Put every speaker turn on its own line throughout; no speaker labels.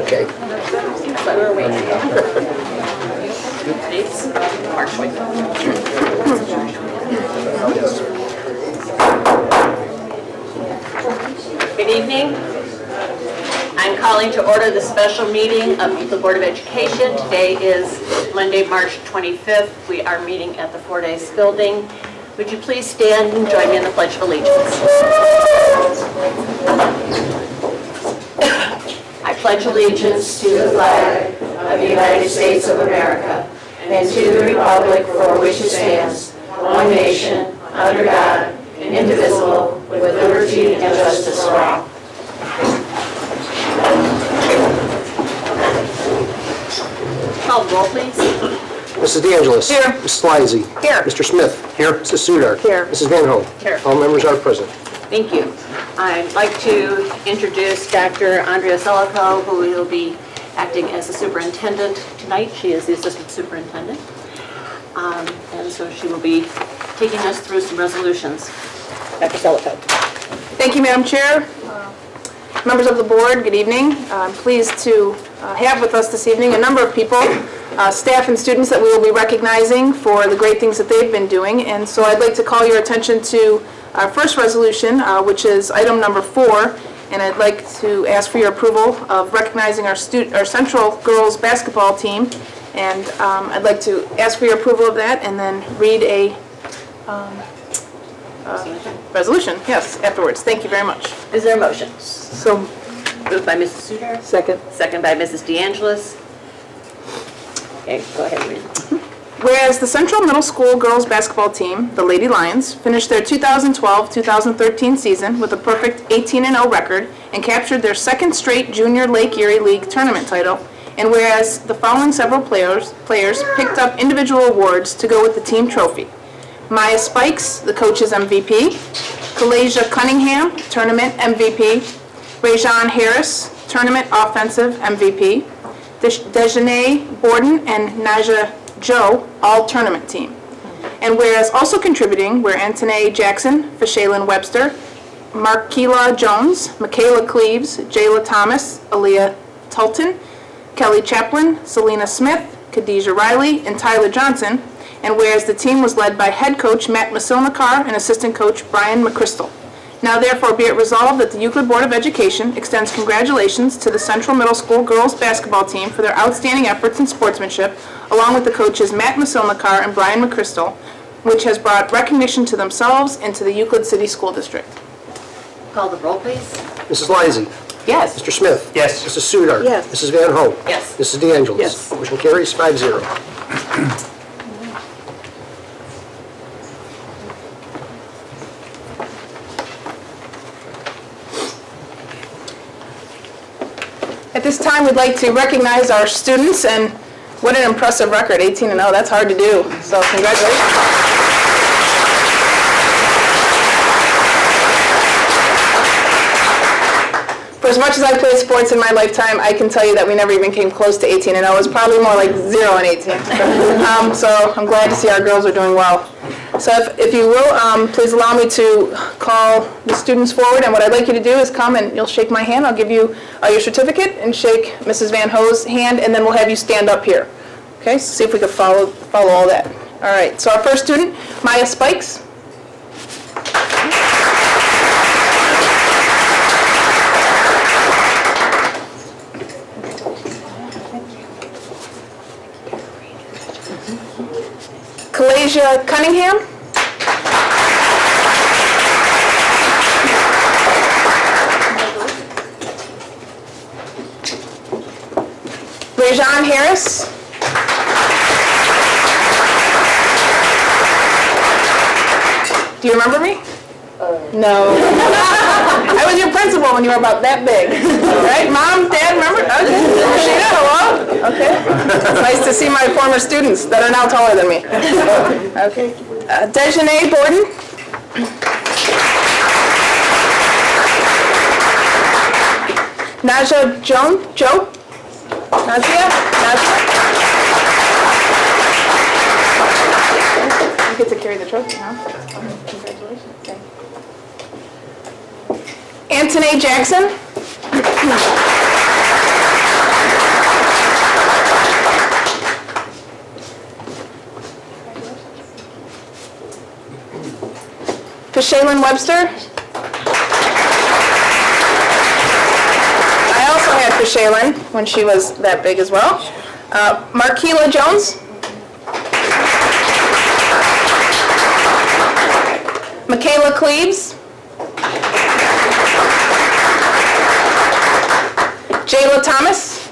Okay.
But we're waiting. Dates, March 24th. Good evening. I'm calling to order the special meeting of Euclid Board of Education. Today is Monday, March 25th. We are meeting at the Fordyce building. Would you please stand and join me in the Pledge of Allegiance? I pledge allegiance to the flag of the United States of America and to the republic for which it stands, one nation, under God, indivisible, with liberty and justice for all. Call the roll, please.
Mrs. DeAngelis.
Here.
Mrs. Lysy.
Here.
Mr. Smith. Here. Mrs. Sudar.
Here.
Mrs. Van Ho.
Here.
All members are present.
Thank you. I'd like to introduce Dr. Andrea Selico, who will be acting as the superintendent tonight. She is the assistant superintendent. And so she will be taking us through some resolutions. Dr. Selico.
Thank you, Madam Chair. Members of the board, good evening. I'm pleased to have with us this evening a number of people, staff and students that we will be recognizing for the great things that they've been doing. And so I'd like to call your attention to our first resolution, which is item number 4. And I'd like to ask for your approval of recognizing our Central Girls Basketball team. And I'd like to ask for your approval of that and then read a resolution, yes, afterwards. Thank you very much.
Is there a motion?
So,
Moved by Mrs. Sudar.
second.
Second by Mrs. DeAngelis. Okay, go ahead, read.
Whereas the Central Middle School girls basketball team, the Lady Lions, finished their 2012-2013 season with a perfect 18-0 record and captured their second straight Junior Lake Erie League tournament title, and whereas the following several players picked up individual awards to go with the team trophy. Maya Spikes, the coach's MVP, Kalasia Cunningham, tournament MVP, Rajon Harris, tournament offensive MVP, Dejanay Borden and Naja Joe, all tournament team. And whereas also contributing were Antoine Jackson, Fashaylin Webster, Markela Jones, Michaela Cleaves, Jayla Thomas, Aaliyah Tulton, Kelly Chaplin, Selena Smith, Khadijah Riley, and Tyler Johnson. And whereas the team was led by head coach Matt Masilnikar and assistant coach Brian McChrystal. Now therefore be it resolved that the Euclid Board of Education extends congratulations to the Central Middle School girls basketball team for their outstanding efforts in sportsmanship, along with the coaches Matt Masilnikar and Brian McChrystal, which has brought recognition to themselves and to the Euclid City School District.
Call the roll, please.
Mrs. Lysy.
Yes.
Mr. Smith.
Yes.
Mrs. Sudar.
Yes.
Mrs. Van Ho.
Yes.
Mrs. DeAngelis.
Yes.
Motion carries 5-0.
At this time, we'd like to recognize our students, and what an impressive record, 18-0, that's hard to do, so congratulations. For as much as I've played sports in my lifetime, I can tell you that we never even came close to 18-0. It was probably more like 0 and 18. So I'm glad to see our girls are doing well. So if you will, please allow me to call the students forward, and what I'd like you to do is come and you'll shake my hand. I'll give you your certificate and shake Mrs. Van Ho's hand, and then we'll have you stand up here. Okay, so see if we can follow all that. All right, so our first student, Maya Spikes. Kalasia Cunningham. Dejan Harris. Do you remember me? No. I was your principal when you were about that big. Right? Mom, Dad, remember? Okay. Sheena, hello? Okay. It's nice to see my former students that are now taller than me. Okay. Dejanay Borden. Naja Joe? Nazia? You get to carry the trophy, huh? Congratulations. Okay. Anthony Jackson. Fishaylin Webster. I also had Fishaylin when she was that big as well. Markeela Jones. Michaela Cleaves. Jayla Thomas.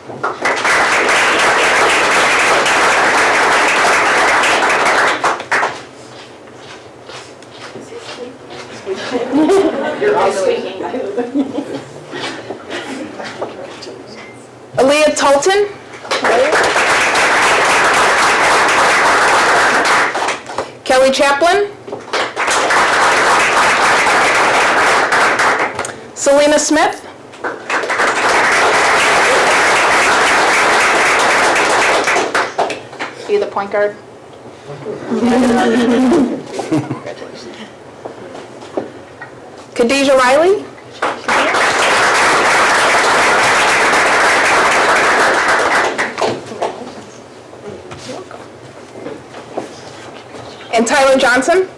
Aaliyah Tolton. Kelly Chaplin. Selena Smith. Are you the point guard? Congratulations. Khadijah Riley. And Tyler Johnson.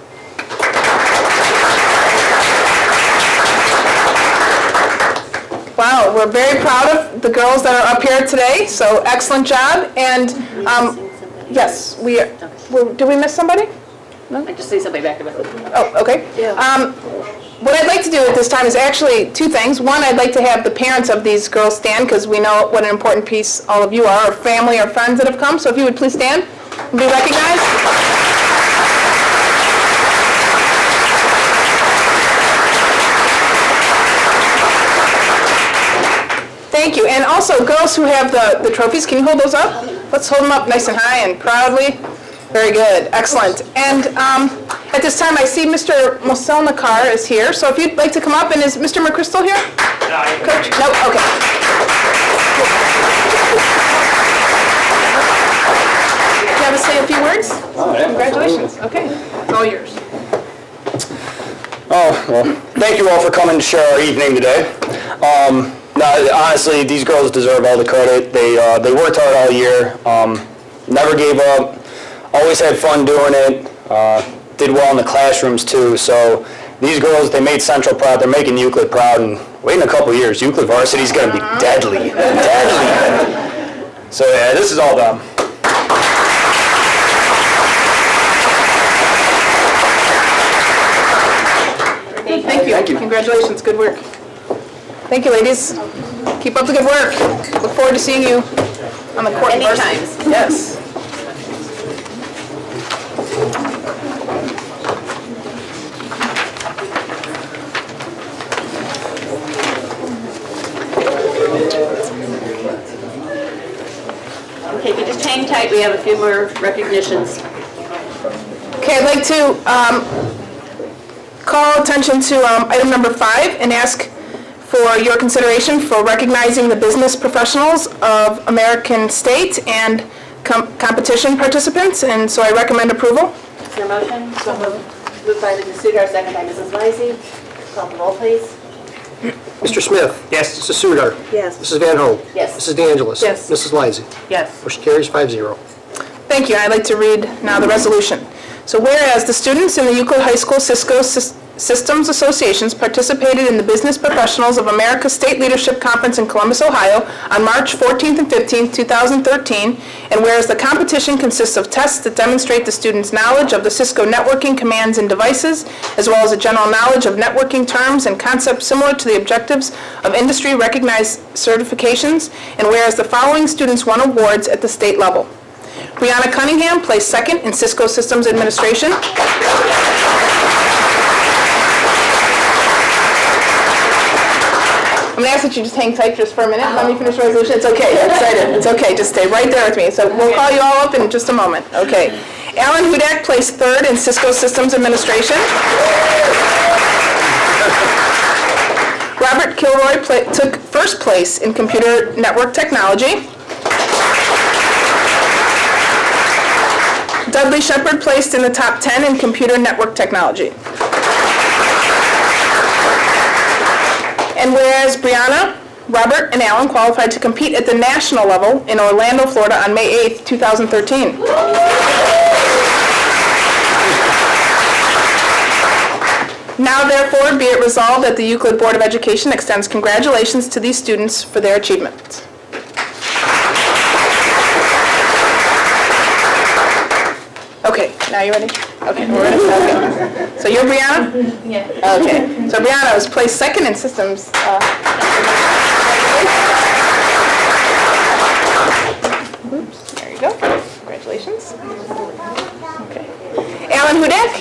Wow, we're very proud of the girls that are up here today, so excellent job. And yes, did we miss somebody? No?
I just see somebody back there.
Oh, okay. Yeah. What I'd like to do at this time is actually two things. One, I'd like to have the parents of these girls stand because we know what an important piece all of you are, or family or friends that have come. So if you would please stand and be recognized. Thank you. And also, girls who have the trophies, can you hold those up? Let's hold them up nice and high and proudly. Very good. Excellent. And at this time, I see Mr. Moselnikar is here. So if you'd like to come up, and is Mr. McChrystal here? Coach? No? Okay. Do you have to say a few words?
Oh, yeah.
Congratulations. Okay. It's all yours.
Oh, well, thank you all for coming to share our evening today. No, honestly, these girls deserve all the credit. They worked hard all year, never gave up, always had fun doing it, did well in the classrooms too. So these girls, they made Central proud, they're making Euclid proud, and wait in a couple years, Euclid varsity is going to be deadly, deadly. So yeah, this is all them.
Thank you. Thank you. Congratulations. Good work. Thank you, ladies. Keep up the good work. Look forward to seeing you on the court.
Anytime.
Yes.
Okay, if you just hang tight, we have a few more recognitions.
Okay, I'd like to call attention to item number 5 and ask for your consideration for recognizing the business professionals of American State and competition participants, and so I recommend approval.
Is there a motion? So moved. Moved by Mrs. Sudar, second by Mrs. Lysy. Call the roll, please.
Mr. Smith?
Yes.
Mrs. Sudar?
Yes.
Mrs. Van Hoen?
Yes.
Mrs. DeAngelis?
Yes.
Mrs. Lysy.
Yes.
Motion carries 5-0.
Thank you. I'd like to read now the resolution. So whereas the students in the Euclid High School Cisco Systems Associations participated in the Business Professionals of America State Leadership Conference in Columbus, Ohio on March 14th and 15th, 2013, and whereas the competition consists of tests that demonstrate the students' knowledge of the Cisco networking commands and devices, as well as a general knowledge of networking terms and concepts similar to the objectives of industry-recognized certifications, and whereas the following students won awards at the state level. Brianna Cunningham placed second in Cisco Systems Administration. I'm going to ask that you just hang tight just for a minute. Let me finish the resolution. It's okay. You're excited. It's okay. Just stay right there with me. So we'll call you all up in just a moment. Okay. Alan Hudak placed third in Cisco Systems Administration. Robert Kilroy took first place in Computer Network Technology. Dudley Shepard placed in the top 10 in Computer Network Technology. And whereas Brianna, Robert, and Alan qualified to compete at the national level in Orlando, Florida on May 8th, 2013. Now therefore be it resolved that the Euclid Board of Education extends congratulations to these students for their achievements. Okay, now you ready? Okay, we're ready. Okay. So you're Brianna?
Yeah.
Okay, so Brianna was placed second in systems. Oops, there you go. Congratulations. Okay. Alan Hudak?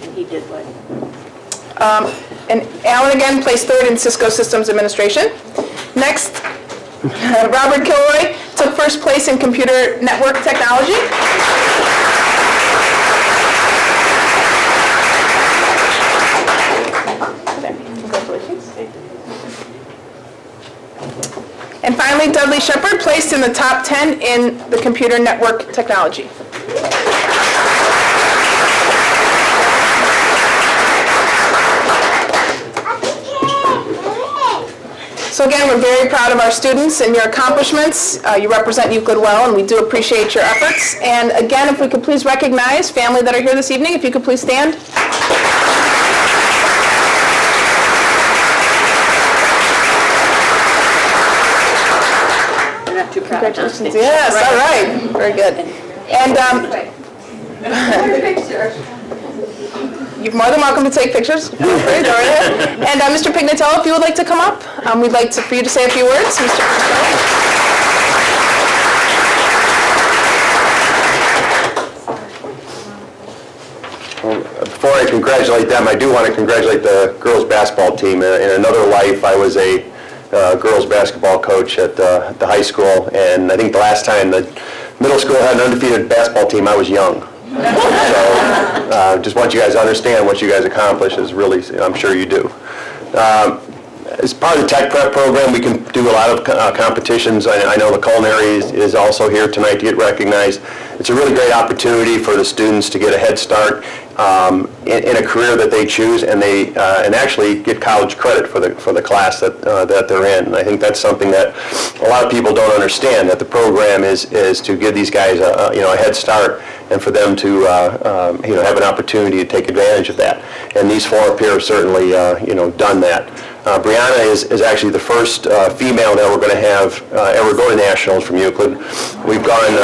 And he did what?
And Alan again placed third in Cisco Systems Administration. Next, Robert Kilroy took first place in Computer Network Technology. Congratulations. And finally, Dudley Shepard placed in the top 10 in the Computer Network Technology. So again, we're very proud of our students and your accomplishments. You represent Euclid well, and we do appreciate your efforts. And again, if we could please recognize family that are here this evening, if you could please stand.
You're not too proud.
Congratulations. Yes, all right. Very good. And you're more than welcome to take pictures. Feel free, go right ahead. And Mr. Pignatello, if you would like to come up, we'd like for you to say a few words. Mr. Pignatello.
Before I congratulate them, I do want to congratulate the girls' basketball team. In another life, I was a girls' basketball coach at the high school, and I think the last time the middle school had an undefeated basketball team, I was young. So just want you guys to understand what you guys accomplish is really, I'm sure you do. As part of the tech prep program, we can do a lot of competitions. I know the culinary is also here tonight to get recognized. It's a really great opportunity for the students to get a head start in a career that they choose, and they and actually get college credit for the class that they're in. And I think that's something that a lot of people don't understand, that the program is to give these guys a head start, and for them to have an opportunity to take advantage of that. And these four up here have certainly done that. Brianna is actually the first female that we're going to have ever go to nationals from Euclid. We've gone.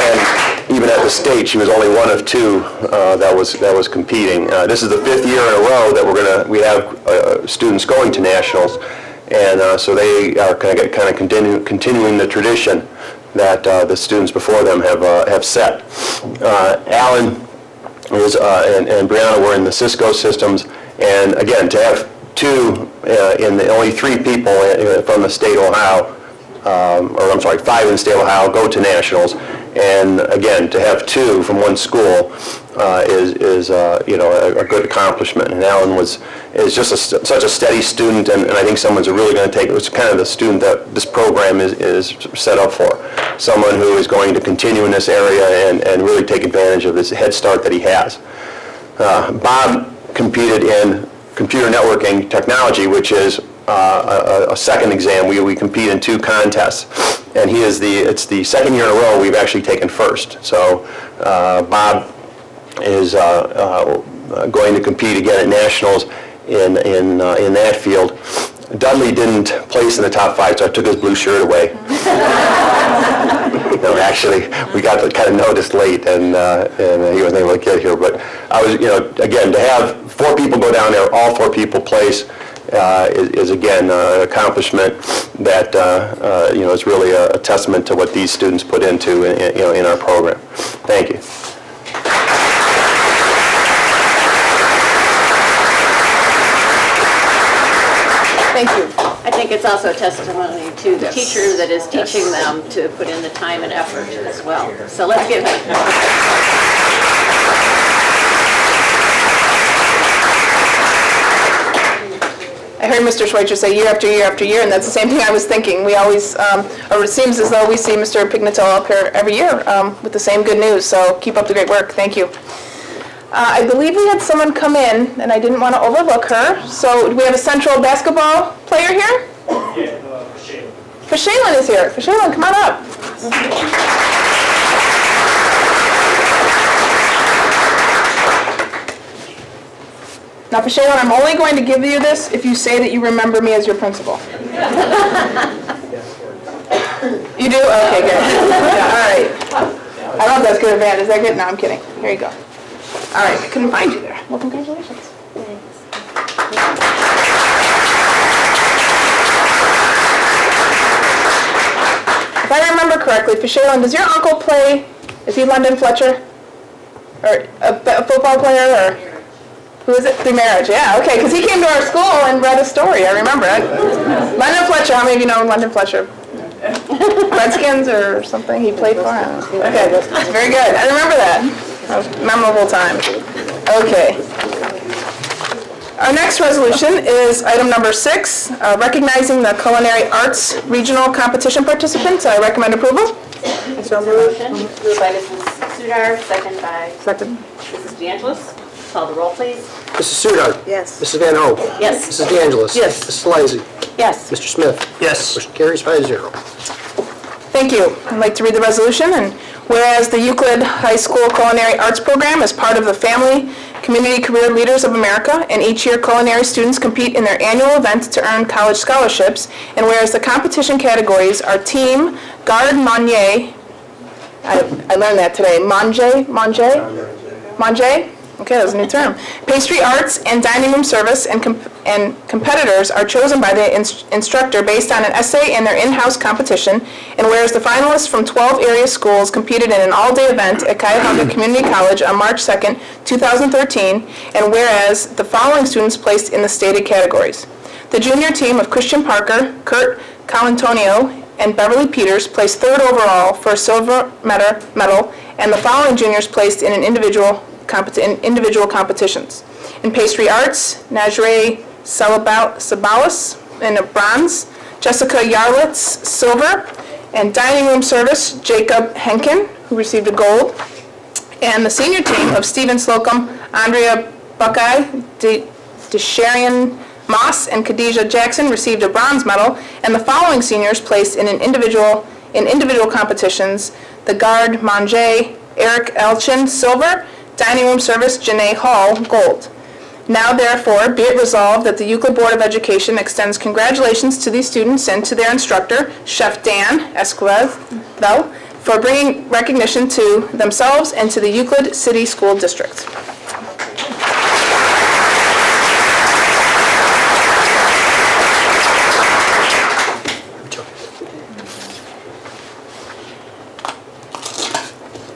And even at the state, she was only one of two that was competing. This is the 5th year in a row that we have students going to nationals, and so they are kind of continuing the tradition that the students before them have set. Alan and Brianna were in the Cisco systems, and again, to have two in the only 3 people from the state of Ohio, or I'm sorry, 5 in the state of Ohio go to nationals, and again, to have 2 from one school is a good accomplishment. And Alan is just such a steady student, and I think someone's really going to take. It's kind of the student that this program is set up for. Someone who is going to continue in this area and really take advantage of this head start that he has. Bob competed in computer networking technology, which is a second exam. We compete in 2 contests, and it's the second year in a row we've actually taken first. So Bob is going to compete again at nationals in that field. Dudley didn't place in the top 5, so I took his blue shirt away. No, actually, we got kind of noticed late, and he wasn't able to get here. But I was, again, to have 4 people go down there, all 4 people place, is again an accomplishment that is really a testament to what these students put into in our program. Thank you.
Thank you.
I think it's also a testimony to the teacher that is teaching them to put in the time and effort as well. So let's give it.
I heard Mr. Schweitzer say year after year after year, and that's the same thing I was thinking. We always, or it seems as though we see Mr. Pignatello up here every year with the same good news, so keep up the great work. Thank you. I believe we had someone come in, and I didn't want to overlook her. So do we have a Central basketball player here?
Yeah,
Fashaylin is here. Fashaylin, come on up. Now, Fashaylin, I'm only going to give you this if you say that you remember me as your principal. You do? Okay, good. Yeah, all right. I don't know if that's good or bad. Is that good? No, I'm kidding. Here you go. All right, I couldn't find you there. Well, congratulations. If I remember correctly, Fashaylin, does your uncle play, is he London Fletcher? Or a football player, or who is it? Through marriage, yeah, okay, because he came to our school and read a story, I remember it. London Fletcher, how many of you know London Fletcher? Redskins or something he played for? Okay, very good, I remember that. That was a memorable time. Okay. Our next resolution is item number 6, recognizing the culinary arts regional competition participants. I recommend approval.
Motion moved by Mrs. Sudar, second by
Second.
Mrs. DeAngelis. Call the roll, please.
Mrs. Sudar.
Yes.
Mrs. Van Hoen.
Yes.
Mrs. DeAngelis.
Yes.
Mrs. Lysy.
Yes.
Mr. Smith.
Yes.
Motion carries 5-0.
Thank you. I'd like to read the resolution. And whereas the Euclid High School Culinary Arts Program is part of the Family Community Career Leaders of America, and each year culinary students compete in their annual event to earn college scholarships, and whereas the competition categories are team, garde manger, I learned that today, manger? Okay, that was a new term. Pastry arts and dining room service, and competitors are chosen by the instructor based on an essay in their in-house competition. And whereas the finalists from 12 area schools competed in an all-day event at Cuyahoga Community College on March 2nd, 2013, and whereas the following students placed in the stated categories. The junior team of Christian Parker, Kurt Colantonio, and Beverly Peters placed 3rd overall for a silver medal, and the following juniors placed in individual competitions. In pastry arts, Najee Sabalis in a bronze, Jessica Yarlitz silver, and dining room service, Jacob Henkin, who received a gold. And the senior team of Stephen Slocum, Andrea Buckeye, Desharian Moss, and Khadijah Jackson received a bronze medal, and the following seniors placed in individual competitions, the garde manger, Eric Elchin silver, dining room service, Janae Hall, gold. Now therefore, be it resolved that the Euclid Board of Education extends congratulations to these students and to their instructor, Chef Dan Esquivel, for bringing recognition to themselves and to the Euclid City School District.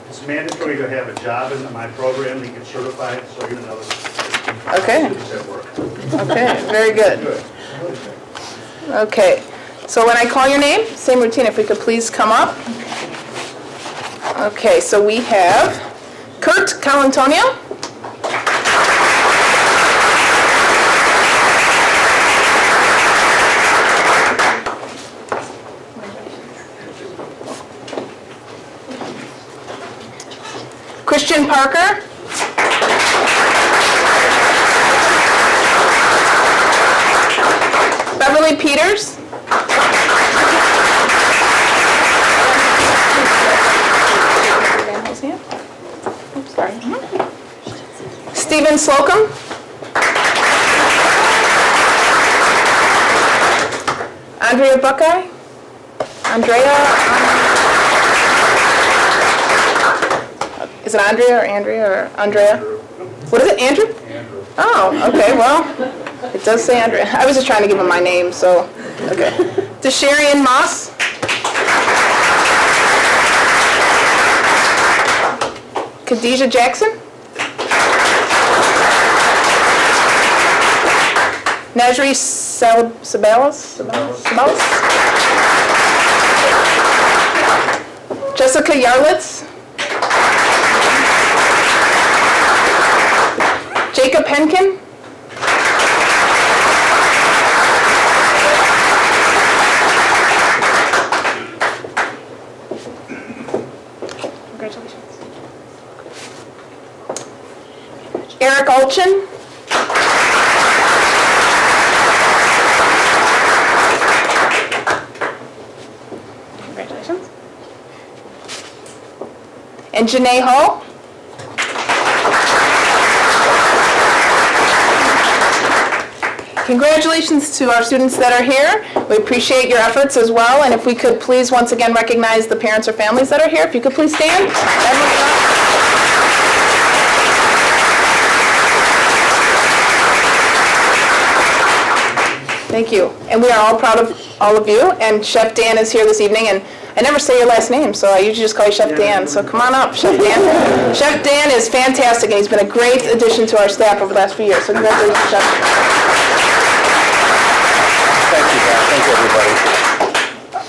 It's mandatory to have a job in my program to get certified, so you know
Okay.
students at work.
Okay, very good. Okay, so when I call your name, same routine, if we could please come up. Okay, so we have Kurt Colantonio. Christian Parker. Kimberly Peters. Oops, sorry. Stephen Slocum. Andrea Buckeye. Is it Andrea or Andrea or Andrea? What is it, Andrew? Andrew. Oh, okay, well, it does say Andrea. I was just trying to give him my name, so, okay. Desharian Moss. Khadijah Jackson. Najri Sabalas. Jessica Yarlitz. Jacob Henkin. Congratulations. Eric Olchin. Congratulations. And Janae Hall. Congratulations to our students that are here. We appreciate your efforts as well. And if we could please once again recognize the parents or families that are here. If you could please stand. Thank you. And we are all proud of all of you. And Chef Dan is here this evening. And I never say your last name, so I usually just call you Chef Dan. So come on up, Chef Dan. Chef Dan is fantastic, and he's been a great addition to our staff over the last few years. So congratulations, Chef.
Thank you, guys. Thank you, everybody.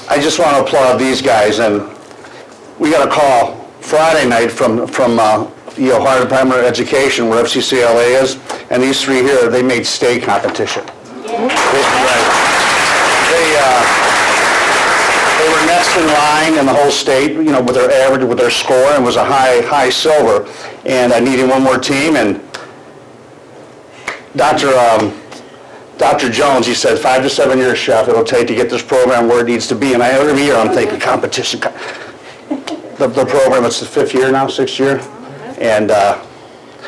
I just want to applaud these guys, and we got a call Friday night from the Ohio Department of Education, where FCCLA is, and these three here, they made state competition. They were next in line in the whole state, you know, with their average, with their score, and was a high silver. And I needed one more team, and Dr. Jones, he said, 5 to 7 years, Chef, it'll take to get this program where it needs to be. And every year I'm thinking competition. The program, it's the 5th year now, 6th year. And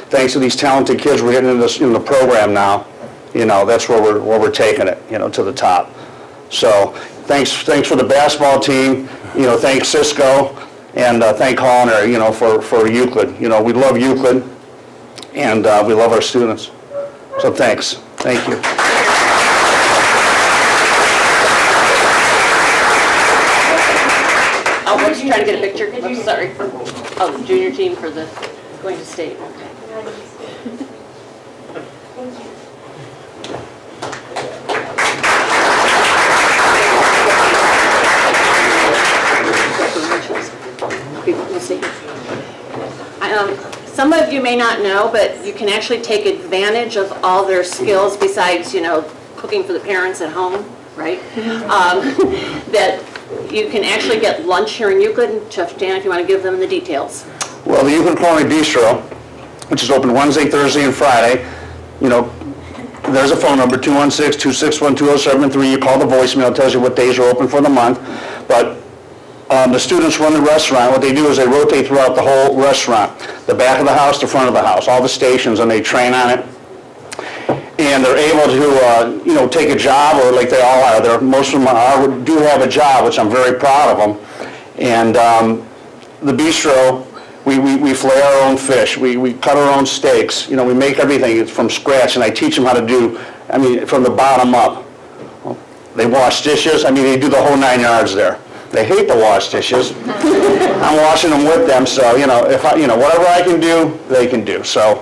thanks to these talented kids, we're getting in the program now. You know, that's where we're taking it, you know, to the top. So thanks for the basketball team. You know, thanks Cisco, and thank Holliner, you know, for Euclid. You know, we love Euclid, and we love our students. So thanks. Thank you.
Oh, we're just trying to get a picture. I'm sorry. Oh, the junior team for the going to state. Okay. Some of you may not know, but you can actually take advantage of all their skills besides, you know, cooking for the parents at home, right? That you can actually get lunch here in Euclid. And Chef Dan, if you want to give them the details.
Well, the Euclid Culinary Bistro, which is open Wednesday, Thursday, and Friday, you know, there's a phone number, 216-261-2073. You call the voicemail, it tells you what days are open for the month. But the students run the restaurant. What they do is they rotate throughout the whole restaurant, the back of the house, the front of the house, all the stations, and they train on it. And they're able to, you know, take a job, or like they all are. Most of them do have a job, which I'm very proud of them. And the bistro, we fillet our own fish. We cut our own steaks. You know, we make everything from scratch, and I teach them how to do, I mean, from the bottom up. They wash dishes. I mean, they do the whole 9 yards there. They hate to wash dishes. I'm washing them with them, so, you know, if I, you know, whatever I can do, they can do. So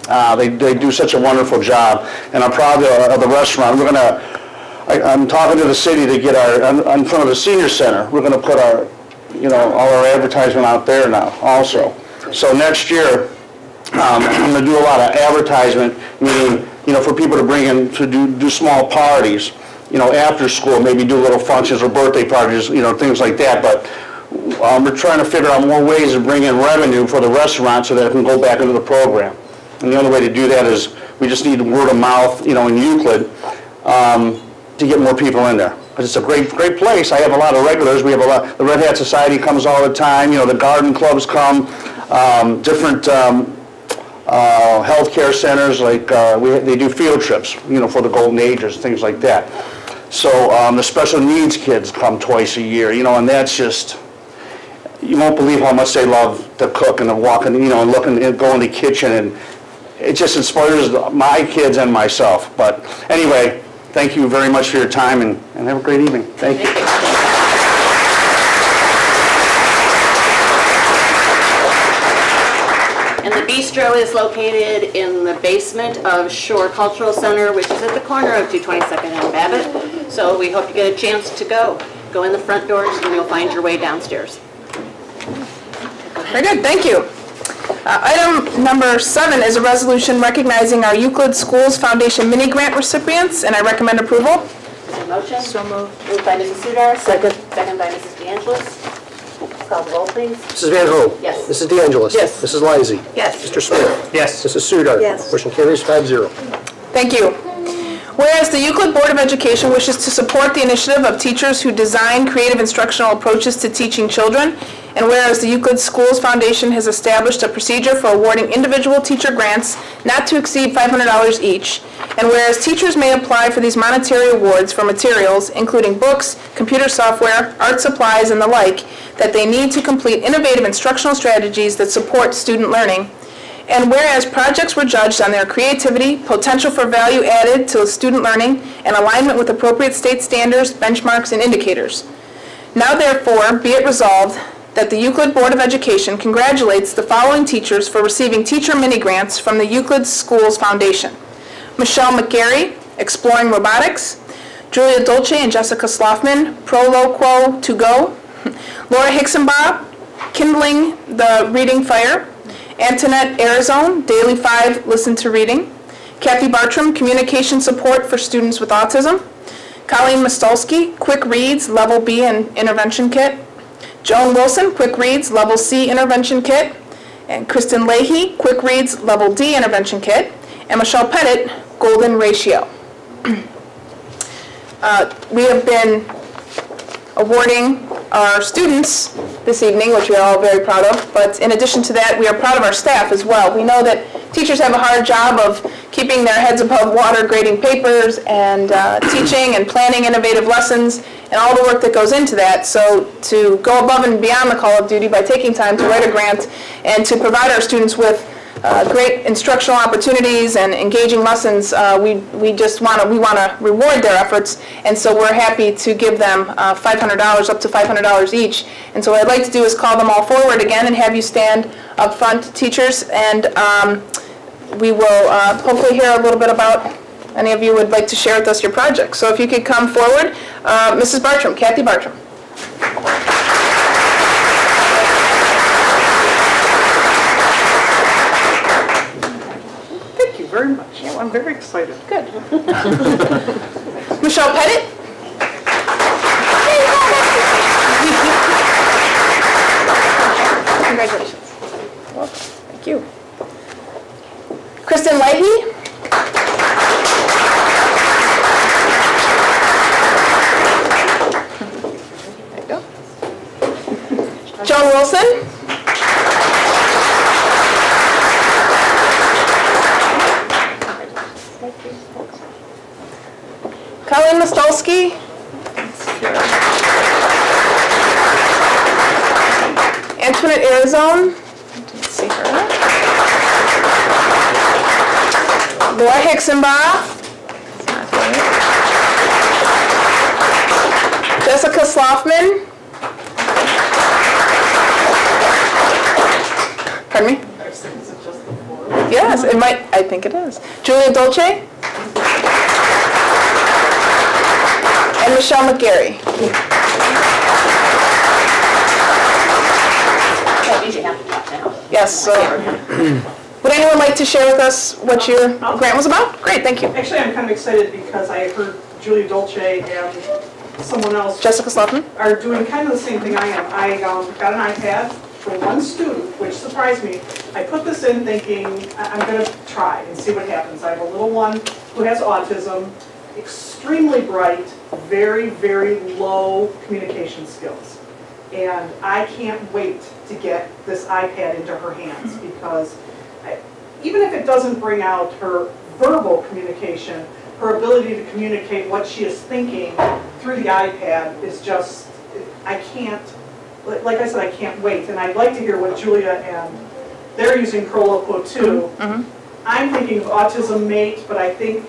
they do such a wonderful job, and I'm proud of the restaurant. We're I'm talking to the city to get in front of the senior center. We're gonna put our, you know, all our advertisement out there now also. So next year, I'm gonna do a lot of advertisement, meaning, you know, for people to bring in to do small parties. You know, after school, maybe do little functions or birthday parties, you know, things like that. But we're trying to figure out more ways to bring in revenue for the restaurant so that it can go back into the program. And the only way to do that is we just need word of mouth, you know, in Euclid. to get more people in there. But it's a great place. I have a lot of regulars. We have a lot. The Red Hat Society comes all the time. You know, the garden clubs come. Different healthcare centers, like they do field trips, you know, for the golden agers, things like that. So the special needs kids come twice a year, you know, and that's just, you won't believe how much they love to cook and to walk in, you know, and look and go in the kitchen, and it just inspires my kids and myself. But anyway, thank you very much for your time, and have a great evening. Thank you.
And the bistro is located in the basement of Shore Cultural Center, which is at the corner of 222nd and Babbitt. So we hope you get a chance to go. Go in the front doors and you'll find your way downstairs.
Very good, thank you. Item number 7 is a resolution recognizing our Euclid Schools Foundation mini grant recipients, and I recommend approval.
Is there a motion?
So moved.
Moved by Mrs. Sudar. Second. Second by Mrs. DeAngelis. Call the roll, please.
Mrs. Van Hoen.
Yes.
Mrs. DeAngelis.
Yes.
Mrs. Lysy.
Yes.
Mr. Smith.
Yes.
Mrs. Sudar.
Yes.
Motion carries 5-0.
Thank you. Whereas the Euclid Board of Education wishes to support the initiative of teachers who design creative instructional approaches to teaching children, and whereas the Euclid Schools Foundation has established a procedure for awarding individual teacher grants not to exceed $500 each, and whereas teachers may apply for these monetary awards for materials, including books, computer software, art supplies, and the like, that they need to complete innovative instructional strategies that support student learning, and whereas projects were judged on their creativity, potential for value added to student learning, and alignment with appropriate state standards, benchmarks, and indicators. Now therefore, be it resolved that the Euclid Board of Education congratulates the following teachers for receiving teacher mini-grants from the Euclid Schools Foundation. Michelle McGarry, Exploring Robotics; Julia Dolce and Jessica Sloffman, Proloquo to Go; Laura Hicksenbaugh, Kindling the Reading Fire; Antoinette Arizone, Daily 5 Listen to Reading; Kathy Bartram, Communication Support for Students with Autism; Colleen Mostolsky, Quick Reads, Level B and Intervention Kit; Joan Wilson, Quick Reads, Level C Intervention Kit; and Kristen Leahy, Quick Reads, Level D Intervention Kit; and Michelle Pettit, Golden Ratio. We have been awarding our students this evening, which we are all very proud of, but in addition to that, we are proud of our staff as well. We know that teachers have a hard job of keeping their heads above water, grading papers, and teaching and planning innovative lessons, and all the work that goes into that. So to go above and beyond the call of duty by taking time to write a grant and to provide our students with great instructional opportunities and engaging lessons, we want to reward their efforts, and so we're happy to give them $500, up to $500 each. And so what I'd like to do is call them all forward again and have you stand up front, teachers, and we will hopefully hear a little bit about any of you would like to share with us your project. So if you could come forward, Mrs. Bartram, Kathy Bartram.
Very much. Yeah, I'm very excited.
Good. Michelle Pettit. Congratulations. Welcome. Thank you. Kristen Leahy. There you go. Joan Wilson. Colleen Mostolsky. Antoinette Arizone. Didn't see her. Laura Hicksenbaugh. Jessica Sloffman. Pardon me? Yes, it might. I think it is. Julia Dolce. And Michelle McGarry.
That means you have to talk now.
Yes, so would anyone like to share with us what your grant was about? Great, thank you.
Actually, I'm kind of excited because I heard Julia Dolce and someone else
Jessica Sloffman?
are doing kind of the same thing I am. I got an iPad for one student, which surprised me. I put this in thinking I'm going to try and see what happens. I have a little one who has autism, extremely bright, very, very low communication skills. And I can't wait to get this iPad into her hands because even if it doesn't bring out her verbal communication, her ability to communicate what she is thinking through the iPad is just, I can't, like I said, I can't wait. And I'd like to hear what Julia and they're using Proloquo too. I'm thinking of Autism Mate, but I think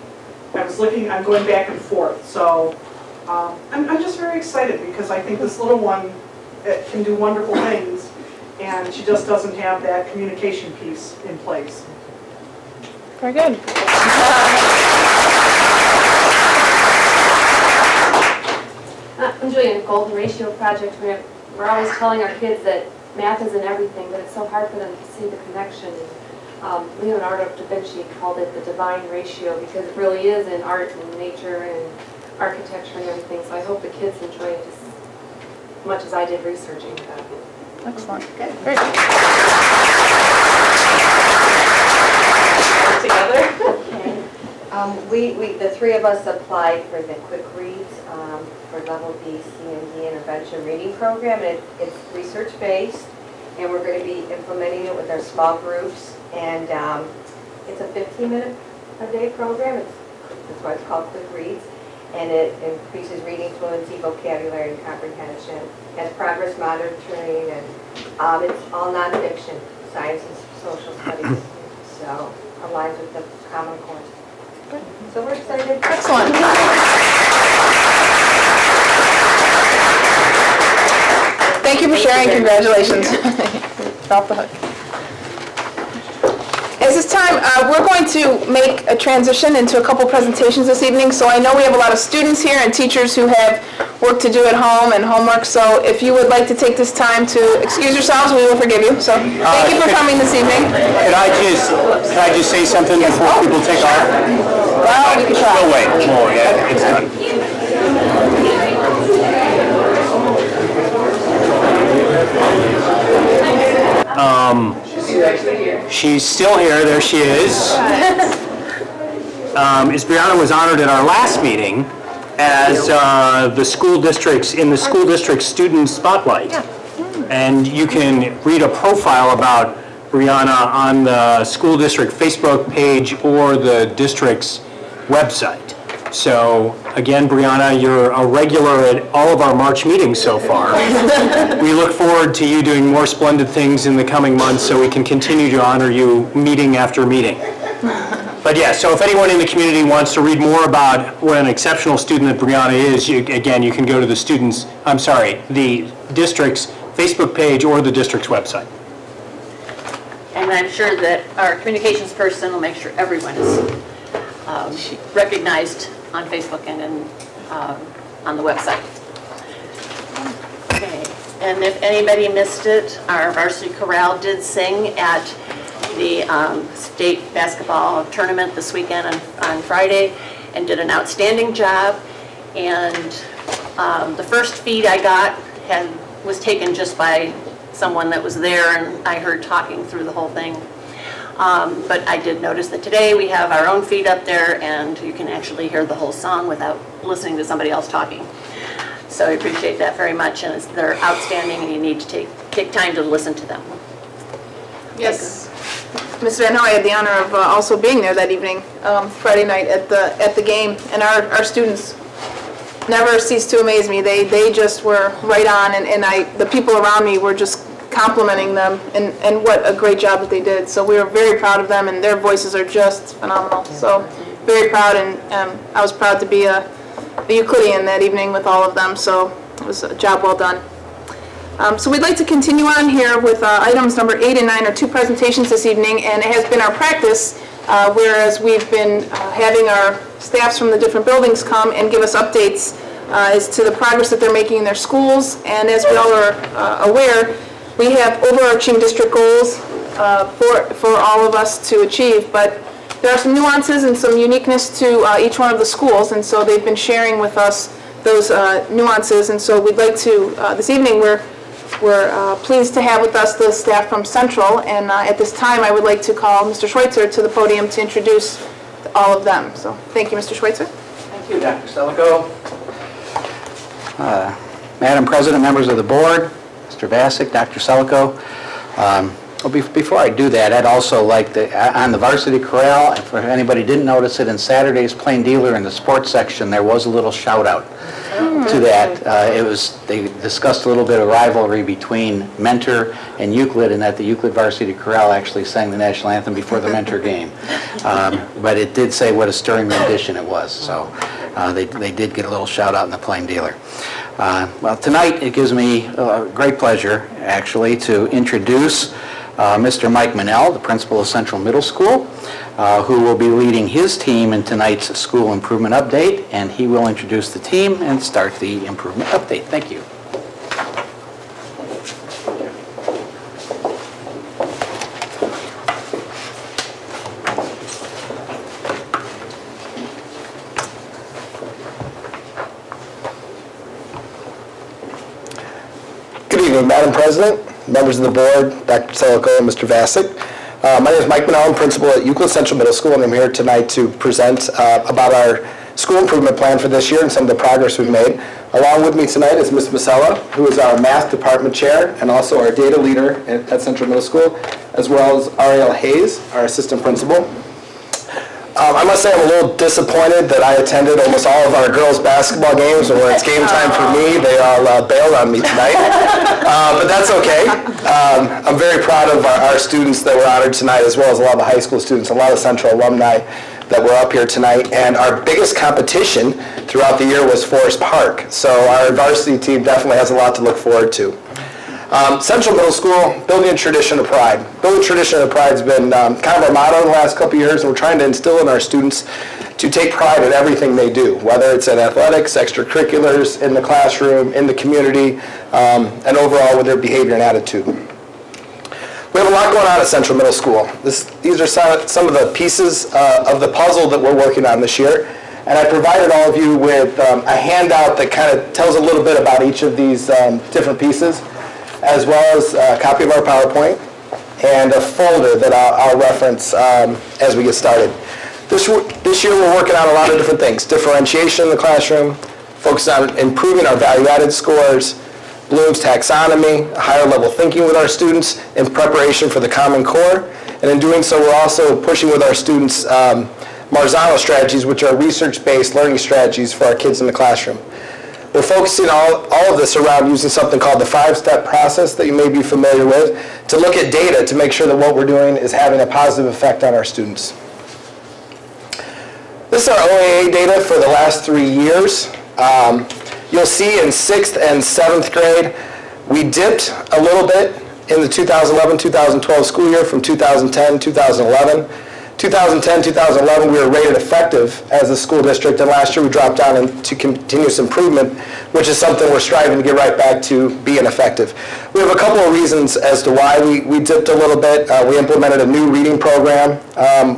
I'm going back and forth. So I'm just very excited because I think this little one can do wonderful things and she just doesn't have that communication piece in place.
Very good.
I'm doing a golden ratio project. We're always telling our kids that math isn't everything, but it's so hard for them to see the connection. Leonardo da Vinci called it the divine ratio because it really is in art and nature and architecture and everything. So I hope the kids enjoy it as much as I did researching that.
Excellent. Good. Great.
Together?
The three of us applied for the Quick Reads for level B, C, and D intervention reading program. And it's research-based, and we're going to be implementing it with our small groups. And it's a 15-minute-a-day program. That's why it's called Quick Reads. And it increases reading fluency, vocabulary, and comprehension. Has progress monitoring, and it's all nonfiction, science and social studies. So aligns with the Common Core. So we're excited.
Excellent. Thank you for sharing. Congratulations. Off the hook. At this time, we're going to make a transition into a couple presentations this evening. So I know we have a lot of students here and teachers who have work to do at home and homework. So if you would like to take this time to excuse yourselves, we will forgive you. So thank you for coming this evening.
Can I just say something before people take off?
Well, we can try.
We'll wait. Yeah, it's done. She's still here. There she is. Brianna was honored at our last meeting as the school district's student spotlight. And you can read a profile about Brianna on the school district Facebook page or the district's website. So again, Brianna, you're a regular at all of our March meetings so far. We look forward to you doing more splendid things in the coming months so we can continue to honor you meeting after meeting. But yeah, so if anyone in the community wants to read more about what an exceptional student that Brianna is, again, you can go to the district's Facebook page or the district's website.
And I'm sure that our communications person will make sure everyone is recognized on Facebook and on the website. Okay, and if anybody missed it, our varsity chorale did sing at the state basketball tournament this weekend on Friday and did an outstanding job. And the first feed I got was taken just by someone that was there, and I heard talking through the whole thing. But I did notice that today we have our own feed up there and you can actually hear the whole song without listening to somebody else talking. So I appreciate that very much, and they're outstanding and you need to take time to listen to them.
Yes. Ms. Van Hoe, I had the honor of also being there that evening, Friday night at the game, and our students never ceased to amaze me. They just were right on, and the people around me were just complimenting them and what a great job that they did. So we were very proud of them, and their voices are just phenomenal. So very proud, and I was proud to be a Euclidean that evening with all of them. So it was a job well done. So we'd like to continue on here with items number 8 and 9 are two presentations this evening, and it has been our practice, whereas we've been having our staffs from the different buildings come and give us updates as to the progress that they're making in their schools. And as we all are aware, we have overarching district goals for all of us to achieve, but there are some nuances and some uniqueness to each one of the schools, and so they've been sharing with us those nuances. And so we'd like to, this evening, we're pleased to have with us the staff from Central, and at this time I would like to call Mr. Schweitzer to the podium to introduce all of them. So thank you, Mr. Schweitzer.
Thank
Thank you, Dr. Selico. Madam President, members of the board, Mr. Vasic, Dr. Selico. Before I do that, I'd also like to, on the varsity chorale, if anybody didn't notice it, in Saturday's Plain Dealer in the sports section, there was a little shout out to that. They discussed a little bit of rivalry between Mentor and Euclid, and that the Euclid varsity chorale actually sang the national anthem before the Mentor game. But it did say what a stirring rendition it was, so they did get a little shout out in the Plain Dealer. Well, tonight it gives me great pleasure, actually, to introduce Mr. Mike Manell, the principal of Central Middle School, who will be leading his team in tonight's school improvement update, and he will introduce the team and start the improvement update. Thank you.
Good evening, Madam President, members of the board, Dr. Selico, and Mr. Vasic. My name is Mike Manell. I'm principal at Euclid Central Middle School, and I'm here tonight to present about our school improvement plan for this year and some of the progress we've made. Along with me tonight is Ms. Masella, who is our math department chair and also our data leader at Central Middle School, as well as Ariel Hayes, our assistant principal. I must say I'm a little disappointed that I attended almost all of our girls' basketball games, and when it's game time for me, they all bailed on me tonight. But that's okay. I'm very proud of our students that were honored tonight, as well as a lot of the high school students, a lot of Central alumni that were up here tonight. And our biggest competition throughout the year was Forest Park. So our varsity team definitely has a lot to look forward to. Central Middle School, building a tradition of pride. Building a tradition of pride has been kind of our motto in the last couple of years, and we're trying to instill in our students to take pride in everything they do, whether it's in athletics, extracurriculars, in the classroom, in the community, and overall with their behavior and attitude. We have a lot going on at Central Middle School. These are some of the pieces of the puzzle that we're working on this year, and I provided all of you with a handout that kind of tells a little bit about each of these different pieces, as well as a copy of our PowerPoint and a folder that I'll reference as we get started. This year we're working on a lot of different things. Differentiation in the classroom, focus on improving our value-added scores, Bloom's taxonomy, higher level thinking with our students in preparation for the Common Core. And in doing so, we're also pushing with our students Marzano strategies, which are research-based learning strategies for our kids in the classroom. We're focusing all of this around using something called the 5-step process that you may be familiar with to look at data to make sure that what we're doing is having a positive effect on our students. This is our OAA data for the last 3 years. You'll see in 6th and 7th grade, we dipped a little bit in the 2011-2012 school year from 2010-2011. 2010-2011, we were rated effective as a school district, and last year we dropped down into continuous improvement, which is something we're striving to get right back to being effective. We have a couple of reasons as to why we dipped a little bit. We implemented a new reading program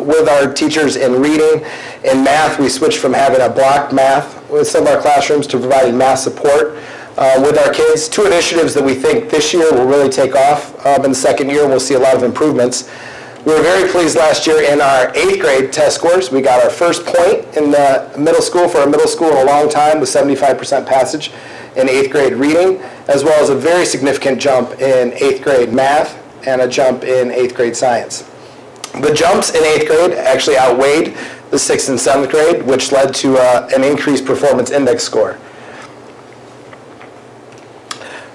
with our teachers in reading. In math, we switched from having a block math with some of our classrooms to providing math support with our kids. 2 initiatives that we think this year will really take off. In the second year, we'll see a lot of improvements. We were very pleased last year in our 8th grade test scores. We got our first point in the middle school for a middle school in a long time with 75% passage in 8th grade reading, as well as a very significant jump in 8th grade math and a jump in 8th grade science. The jumps in 8th grade actually outweighed the 6th and 7th grade, which led to an increased performance index score.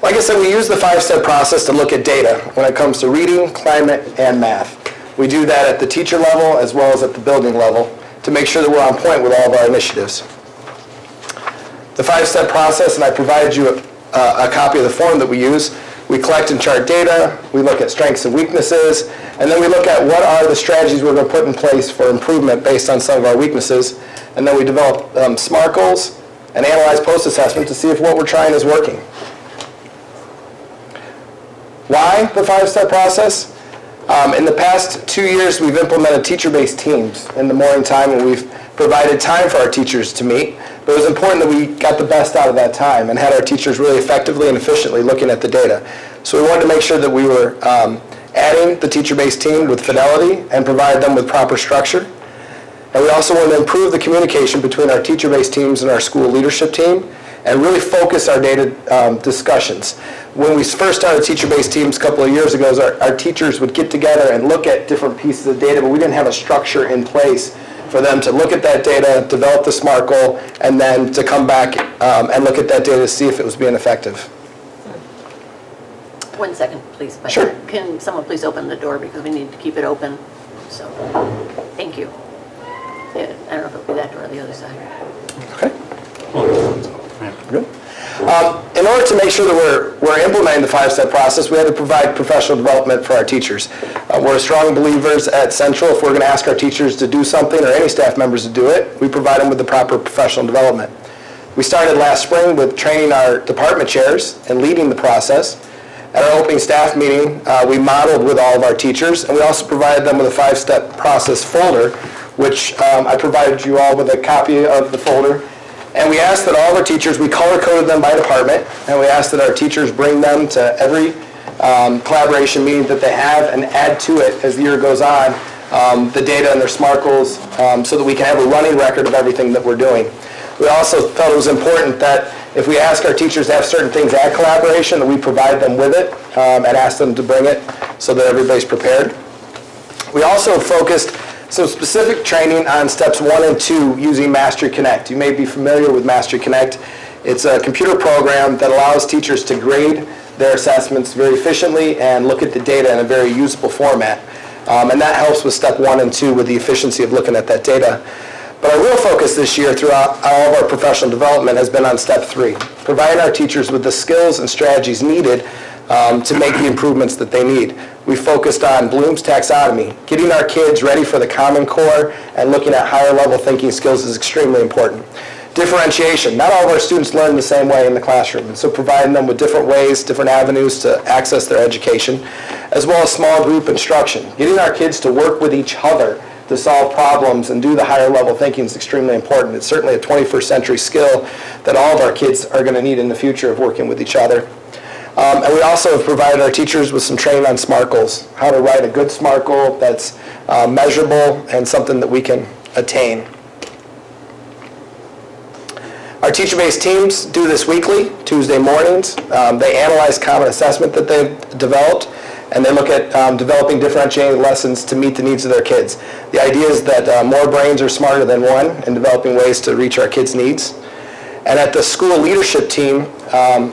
Like I said, we use the 5-step process to look at data when it comes to reading, climate, and math. We do that at the teacher level as well as at the building level to make sure that we're on point with all of our initiatives. The 5-step process, and I provided you a copy of the form that we use. We collect and chart data, we look at strengths and weaknesses, and then we look at what are the strategies we're going to put in place for improvement based on some of our weaknesses, and then we develop SMART goals and analyze post-assessment to see if what we're trying is working. Why the 5-step process? In the past 2 years, we've implemented teacher-based teams in the morning time, and we've provided time for our teachers to meet. But it was important that we got the best out of that time and had our teachers really effectively and efficiently looking at the data. So we wanted to make sure that we were adding the teacher-based team with fidelity and provide them with proper structure. And we also want to improve the communication between our teacher-based teams and our school leadership team, and really focus our data discussions. When we first started teacher-based teams a couple of years ago, our teachers would get together and look at different pieces of data, but we didn't have a structure in place for them to look at that data, develop the SMART goal, and then to come back and look at that data to see if it was being effective.
1 second, please. But
Sure.
Can someone please open the door because we need to keep it open? So, thank you. Yeah, I don't know if it'll be that door or the other side.
Okay. Good. In order to make sure that we're implementing the 5-step process, we had to provide professional development for our teachers. We're strong believers at Central. If we're going to ask our teachers to do something, or any staff members to do it, we provide them with the proper professional development. We started last spring with training our department chairs and leading the process. At our opening staff meeting, we modeled with all of our teachers, and we also provided them with a 5-step process folder, which I provided you all with a copy of the folder. And we asked that all of our teachers, we color-coded them by department, and we asked that our teachers bring them to every collaboration meeting that they have and add to it as the year goes on the data and their SMART goals so that we can have a running record of everything that we're doing. We also felt it was important that if we ask our teachers to have certain things at collaboration, that we provide them with it and ask them to bring it so that everybody's prepared. We also focused some specific training on steps 1 and 2 using Mastery Connect. You may be familiar with Mastery Connect. It's a computer program that allows teachers to grade their assessments very efficiently and look at the data in a very usable format. And that helps with step 1 and 2 with the efficiency of looking at that data. But our real focus this year throughout all of our professional development has been on step 3, providing our teachers with the skills and strategies needed to make the improvements that they need. We focused on Bloom's taxonomy. Getting our kids ready for the Common Core and looking at higher level thinking skills is extremely important. Differentiation. Not all of our students learn the same way in the classroom, and so providing them with different ways, different avenues to access their education, as well as small group instruction. Getting our kids to work with each other to solve problems and do the higher level thinking is extremely important. It's certainly a 21st century skill that all of our kids are going to need in the future of working with each other. And we also have provided our teachers with some training on SMART goals, how to write a good SMART goal that's measurable and something that we can attain. Our teacher-based teams do this weekly, Tuesday mornings. They analyze common assessment that they've developed, and they look at developing differentiating lessons to meet the needs of their kids. The idea is that more brains are smarter than one in developing ways to reach our kids' needs. And at the school leadership team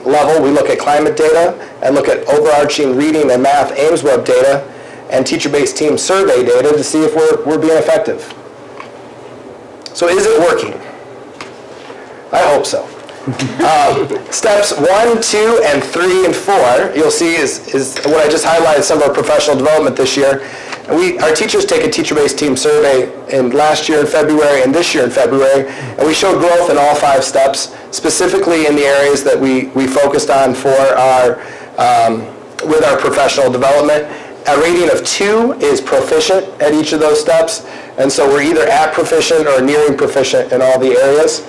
level, we look at climate data and look at overarching reading and math Ames Web data and teacher-based team survey data to see if we're being effective. So is it working? I hope so. Steps 1, 2, and 3, and 4, you'll see is what I just highlighted, some of our professional development this year. And our teachers take a teacher-based team survey in last year in February and this year in February, and we showed growth in all 5 steps, specifically in the areas that we focused on for our with our professional development. A rating of 2 is proficient at each of those steps, and so we're either at proficient or nearing proficient in all the areas.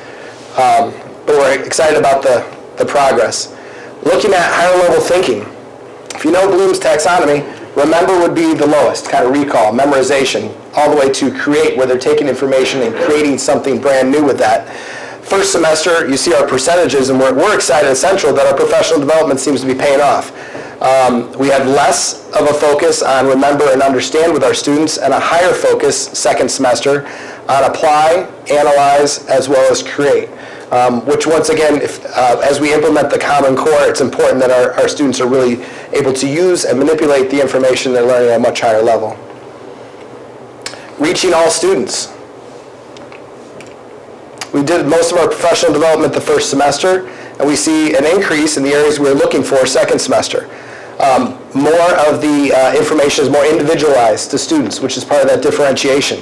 But we're excited about the progress. Looking at higher level thinking, if you know Bloom's taxonomy, remember would be the lowest, kind of recall, memorization, all the way to create, where they're taking information and creating something brand new with that. First semester, you see our percentages, and we're excited at Central that our professional development seems to be paying off. We have less of a focus on remember and understand with our students, and a higher focus second semester on apply, analyze, as well as create. Which once again, as we implement the Common Core, it's important that our students are really able to use and manipulate the information they're learning at a much higher level. Reaching all students. We did most of our professional development the first semester, and we see an increase in the areas we were looking for second semester. More of the information is more individualized to students, which is part of that differentiation.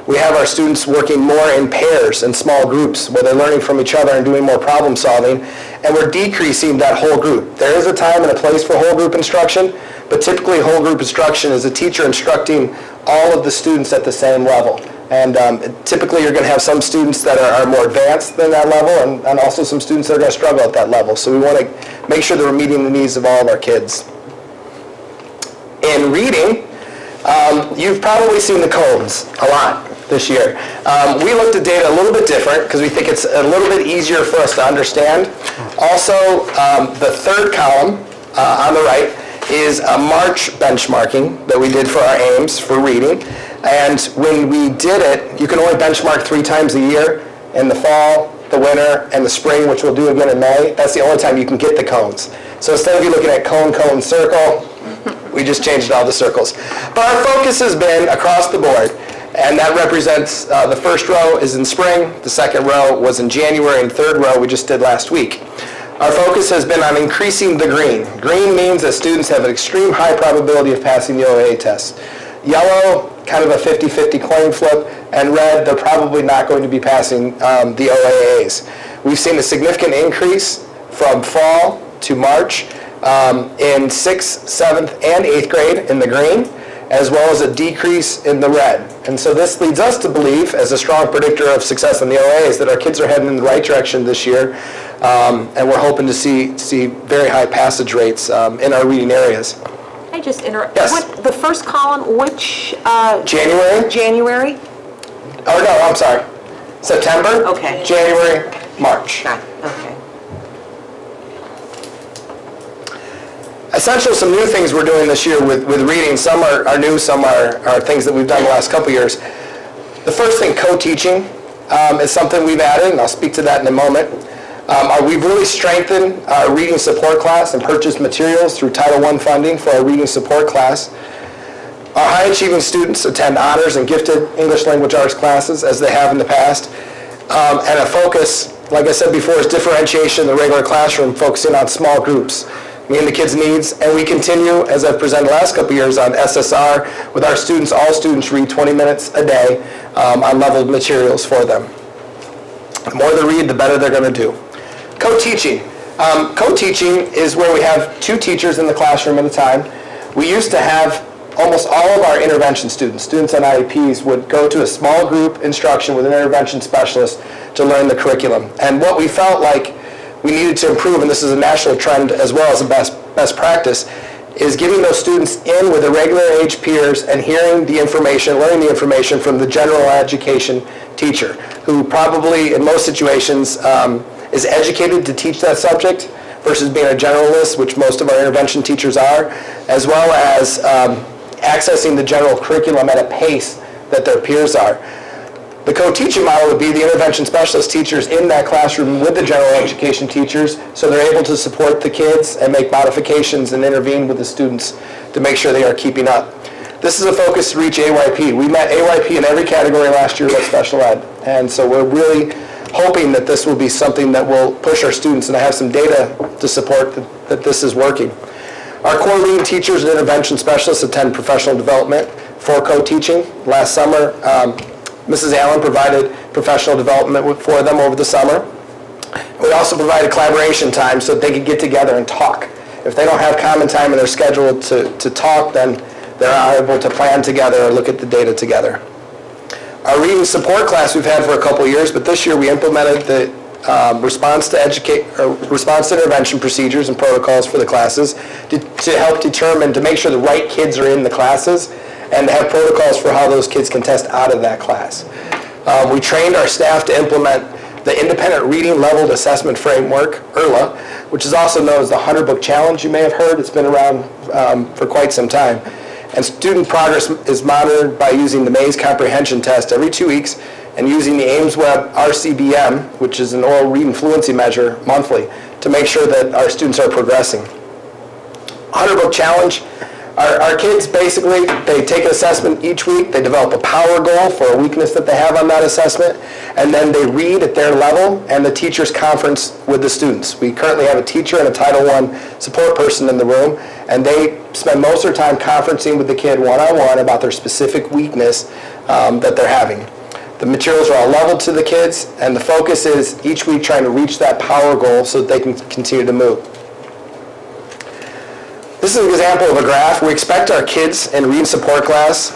We have our students working more in pairs and small groups where they're learning from each other and doing more problem solving, and we're decreasing that whole group. There is a time and a place for whole group instruction, but typically whole group instruction is a teacher instructing all of the students at the same level. And typically you're going to have some students that are more advanced than that level, and also some students that are going to struggle at that level. So we want to make sure that we're meeting the needs of all of our kids. In reading, you've probably seen the cones a lot. this year. We looked at data a little bit different because we think it's a little bit easier for us to understand. Also, the third column on the right is a March benchmarking that we did for our aims for reading. And when we did it, you can only benchmark 3 times a year, in the fall, the winter, and the spring, which we'll do again in May. That's the only time you can get the cones. So instead of you looking at cone, cone, circle, we just changed all the circles. But our focus has been across the board, and that represents the first row is in spring, the second row was in January, and the third row we just did last week. Our focus has been on increasing the green. Green means that students have an extreme high probability of passing the OAA test. Yellow, kind of a 50-50 coin flip, and red, they're probably not going to be passing the OAAs. We've seen a significant increase from fall to March in 6th, 7th, and 8th grade in the green, as well as a decrease in the red. And so this leads us to believe, as a strong predictor of success in the OAAs, that our kids are heading in the right direction this year, and we're hoping to see very high passage rates in our reading areas.
I just interrupt.
Yes.
What, the first column, which?
January?
January?
Oh, no, I'm sorry. September?
Okay.
January, March.
Okay.
Essentially, some new things we're doing this year with reading. Some are new, some are things that we've done the last couple years. The first thing, co-teaching, is something we've added, and I'll speak to that in a moment. We've really strengthened our reading support class and purchased materials through Title I funding for our reading support class. Our high-achieving students attend honors and gifted English language arts classes, as they have in the past. And a focus, like I said before, is differentiation in the regular classroom, focusing on small groups, meeting the kids' needs. And we continue, as I've presented the last couple of years, on SSR with our students. All students read 20 minutes a day on leveled materials for them. The more they read, the better they're going to do. Co-teaching. Co-teaching is where we have 2 teachers in the classroom at a time. We used to have almost all of our intervention students on IEPs would go to a small group instruction with an intervention specialist to learn the curriculum. And what we felt like we needed to improve, and this is a national trend as well as a best practice, is getting those students in with irregular age peers and hearing the information, learning the information from the general education teacher, who probably in most situations is educated to teach that subject versus being a generalist, which most of our intervention teachers are, as well as accessing the general curriculum at a pace that their peers are. The co-teaching model would be the intervention specialist teachers in that classroom with the general education teachers, so they're able to support the kids and make modifications and intervene with the students to make sure they are keeping up. This is a focus to reach AYP. We met AYP in every category last year with special ed, and so we're really hoping that this will be something that will push our students, and I have some data to support that this is working. Our core reading teachers and intervention specialists attend professional development for co-teaching. Last summer, Mrs. Allen provided professional development for them over the summer. We also provided collaboration time so that they could get together and talk. If they don't have common time in their schedule to talk, then they're able to plan together or look at the data together. Our reading support class we've had for a couple of years, but this year we implemented the response to intervention procedures and protocols for the classes to help determine, to make sure the right kids are in the classes and to have protocols for how those kids can test out of that class. We trained our staff to implement the Independent Reading Leveled Assessment Framework, IRLA, which is also known as the 100-Book Challenge. You may have heard, it's been around for quite some time. And student progress is monitored by using the Maze Comprehension Test every 2 weeks and using the AimsWeb RCBM, which is an oral reading fluency measure, monthly, to make sure that our students are progressing. 100-Book Challenge, our kids basically, they take an assessment each week, they develop a power goal for a weakness that they have on that assessment, and then they read at their level, and the teachers conference with the students. We currently have a teacher and a Title I support person in the room, and they spend most of their time conferencing with the kid one-on-one about their specific weakness that they're having. The materials are all leveled to the kids, and the focus is each week trying to reach that power goal so that they can continue to move. This is an example of a graph. We expect our kids in reading support class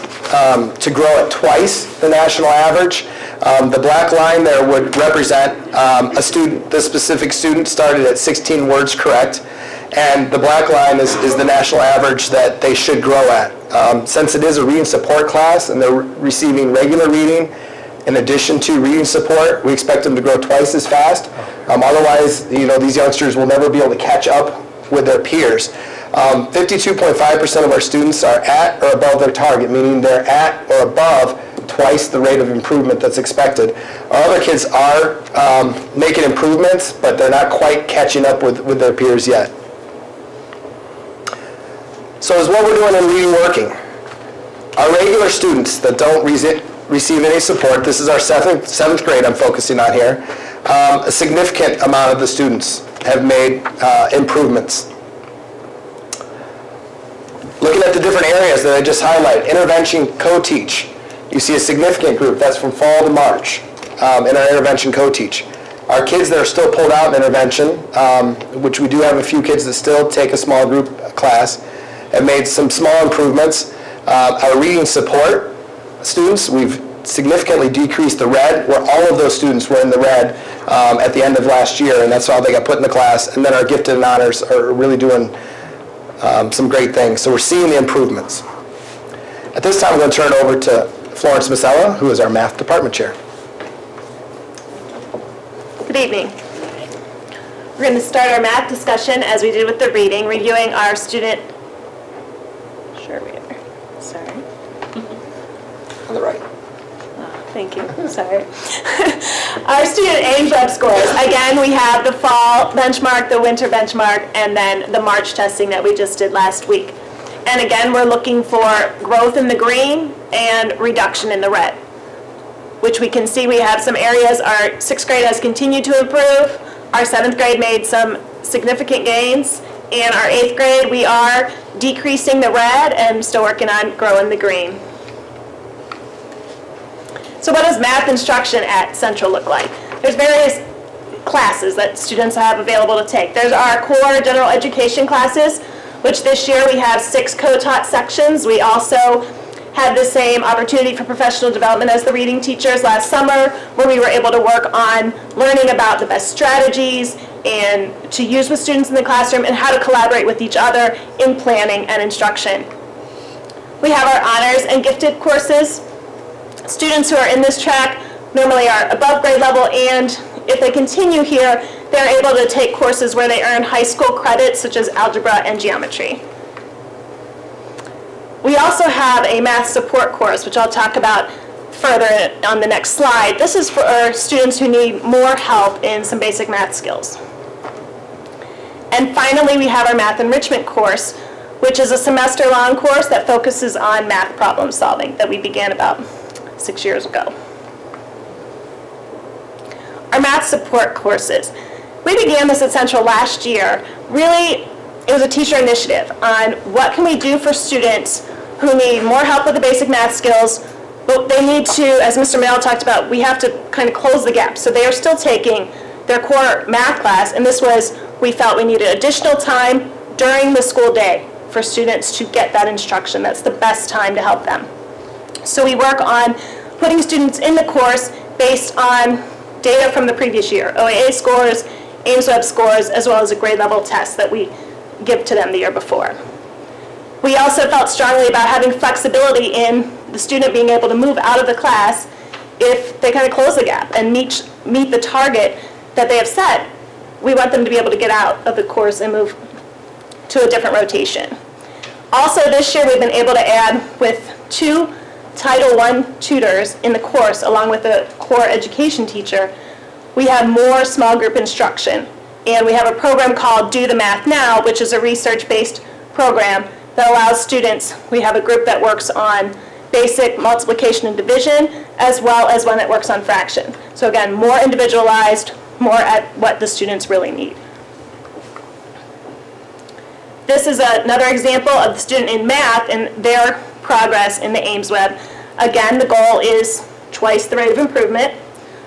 to grow at twice the national average. The black line there would represent a student, the specific student started at 16 words correct, And the black line is the national average that they should grow at. Since it is a reading support class and they're receiving regular reading in addition to reading support, we expect them to grow twice as fast. Otherwise, these youngsters will never be able to catch up with their peers. 52.5% of our students are at or above their target, meaning they're at or above twice the rate of improvement that's expected. Our other kids are making improvements, but they're not quite catching up with their peers yet. So is what we're doing in reading working? Our regular students that don't receive any support, this is our seventh grade I'm focusing on here, a significant amount of the students have made improvements. Looking at the different areas that I just highlighted, intervention co-teach. You see a significant group, that's from fall to March, in our intervention co-teach. Our kids that are still pulled out in intervention, which we do have a few kids that still take a small group class, have made some small improvements. Our reading support students, we've significantly decreased the red, where all of those students were in the red at the end of last year, and that's how they got put in the class. And then our gifted and honors are really doing some great things. So we're seeing the improvements. At this time, I'm going to turn it over to Florence Masella, who is our math department chair.
Good evening. We're going to start our math discussion as we did with the reading, reviewing our student. Sure we are. Sorry.
On the right.
Thank you. Sorry. Our student Ames Web scores. Again, we have the fall benchmark, the winter benchmark, and then the March testing that we just did last week. And again, we're looking for growth in the green and reduction in the red, which we can see we have some areas. Our 6th grade has continued to improve. Our 7th grade made some significant gains. And our 8th grade, we are decreasing the red and still working on growing the green. So what does math instruction at Central look like? There's various classes that students have available to take. There's our core general education classes, which this year we have 6 co-taught sections. We also had the same opportunity for professional development as the reading teachers last summer, where we were able to work on learning about the best strategies and to use with students in the classroom and how to collaborate with each other in planning and instruction. We have our honors and gifted courses. Students who are in this track normally are above grade level, and if they continue here, they're able to take courses where they earn high school credits, such as algebra and geometry. We also have a math support course, which I'll talk about further on the next slide. This is for our students who need more help in some basic math skills. And finally, we have our math enrichment course, which is a semester-long course that focuses on math problem solving that we began about 6 years ago. Our math support courses. We began this at Central last year. Really, it was a teacher initiative on what can we do for students who need more help with the basic math skills, but they need to, as Mr. Mail talked about, we have to kind of close the gap. So they are still taking their core math class, and this was, we felt we needed additional time during the school day for students to get that instruction. That's the best time to help them. So we work on putting students in the course based on data from the previous year, OAA scores, Ames Web scores, as well as a grade level test that we give to them the year before. We also felt strongly about having flexibility in the student being able to move out of the class if they kind of close the gap and meet the target that they have set. We want them to be able to get out of the course and move to a different rotation. Also this year we've been able to add with 2 Title I tutors in the course along with a core education teacher. We have more small group instruction, and we have a program called Do the Math Now, which is a research-based program that allows students, we have a group that works on basic multiplication and division, as well as one that works on fraction. So again, more individualized, more at what the students really need. This is another example of the student in math and their progress in the Ames Web. Again, the goal is twice the rate of improvement.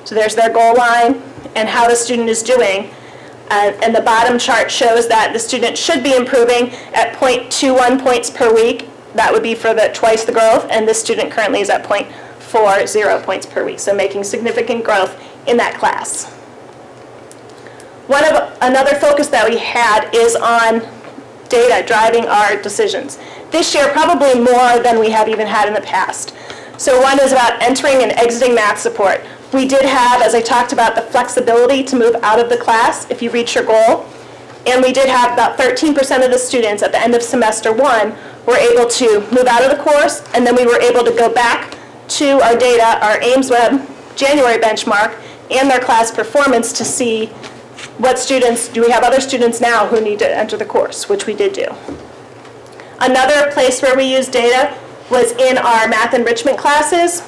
So there's their goal line and how the student is doing. And the bottom chart shows that the student should be improving at 0.21 points per week. That would be for the twice the growth, and this student currently is at 0.40 points per week, so making significant growth in that class. Another focus that we had is on data driving our decisions. This year, probably more than we have even had in the past. So one is about entering and exiting math support. We did have, as I talked about, the flexibility to move out of the class if you reach your goal. And we did have about 13% of the students at the end of semester 1 were able to move out of the course, and then we were able to go back to our data, our Ames Web January benchmark, and their class performance to see what students, do we have other students now who need to enter the course, which we did do. Another place where we used data was in our math enrichment classes,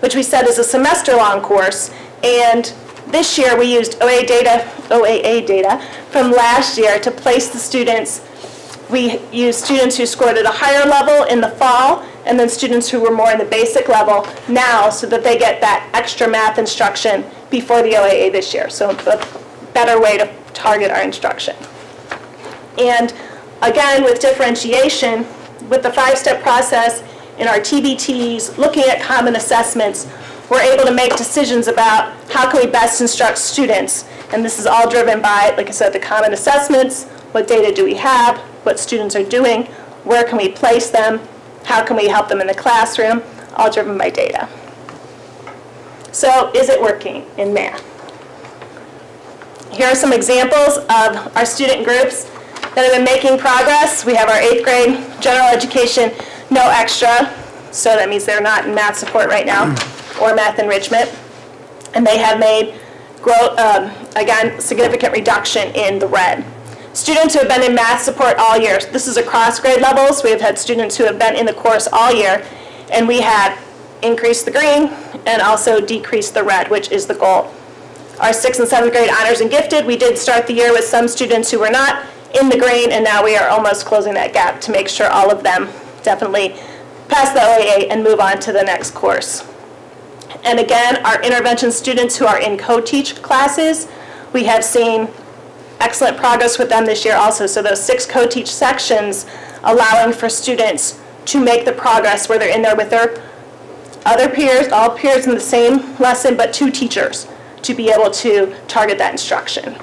which we said is a semester-long course. And this year we used OAA data from last year to place the students. We used students who scored at a higher level in the fall, and then students who were more in the basic level now, so that they get that extra math instruction before the OAA this year. So a better way to target our instruction. And again, with differentiation, with the 5-step process in our TBTs, looking at common assessments, we're able to make decisions about how can we best instruct students. And this is all driven by, like I said, the common assessments, what data do we have, what students are doing, where can we place them, how can we help them in the classroom, all driven by data. So is it working in math? Here are some examples of our student groups that have been making progress. We have our 8th grade general education, no extra, so that means they're not in math support right now, or math enrichment. And they have made, again, significant reduction in the red. Students who have been in math support all year, this is across grade levels. We have had students who have been in the course all year, and we have increased the green and also decreased the red, which is the goal. Our 6th and 7th grade honors and gifted, we did start the year with some students who were not in the green, and now we are almost closing that gap to make sure all of them definitely pass the OAA and move on to the next course. And again, our intervention students who are in co-teach classes, we have seen excellent progress with them this year also. So those 6 co-teach sections allowing for students to make the progress where they're in there with their other peers, all peers in the same lesson, but 2 teachers to be able to target that instruction.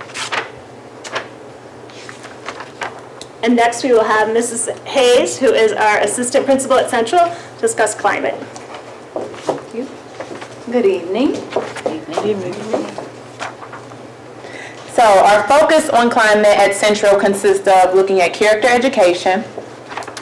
And next we will have Mrs. Hayes, who is our assistant principal at Central, discuss climate.
Thank you. Good evening. Good evening. So our focus on climate at Central consists of looking at character education.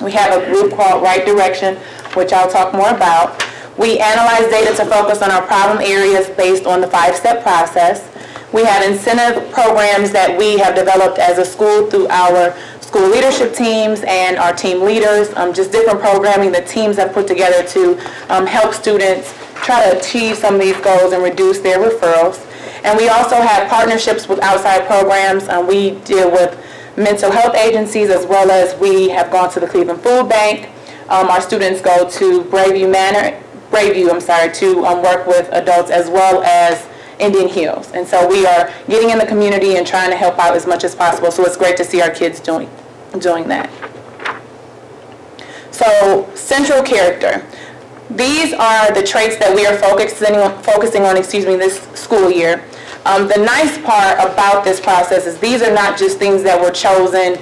We have a group called Right Direction, which I'll talk more about. We analyze data to focus on our problem areas based on the 5-step process. We have incentive programs that we have developed as a school through our school leadership teams and our team leaders, just different programming that teams have put together to help students try to achieve some of these goals and reduce their referrals. And we also have partnerships with outside programs. We deal with mental health agencies, as well as we have gone to the Cleveland Food Bank. Our students go to Braveview, to work with adults, as well as Indian Hills. And so we are getting in the community and trying to help out as much as possible. So it's great to see our kids doing that. So central character. These are the traits that we are focusing on this school year. The nice part about this process is these are not just things that were chosen.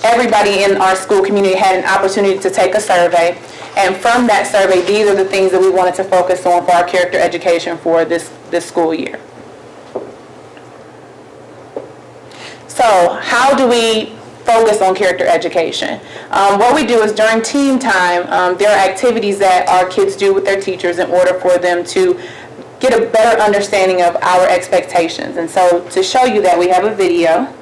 Everybody in our school community had an opportunity to take a survey. And from that survey, these are the things that we wanted to focus on for our character education for this school year. So how do we focus on character education? What we do is during team time, there are activities that our kids do with their teachers in order for them to get a better understanding of our expectations. And so to show you that, we have a video.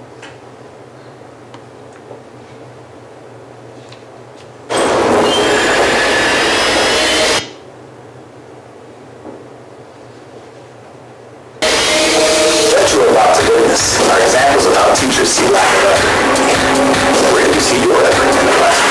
What you're about to witness are examples of how teachers see lack of effort. Where do you see your effort in the classroom?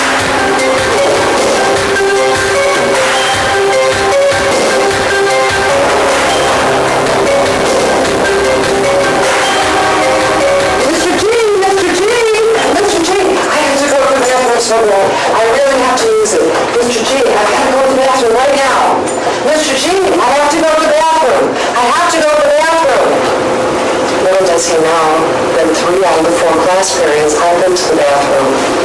So bad. I really have to use it. Mr. G, I've got to go to the bathroom right now. Mr. G, I have to go to the bathroom. I have to go to the bathroom. No one does
you know that 3 out of the 4 class periods I've been to the bathroom.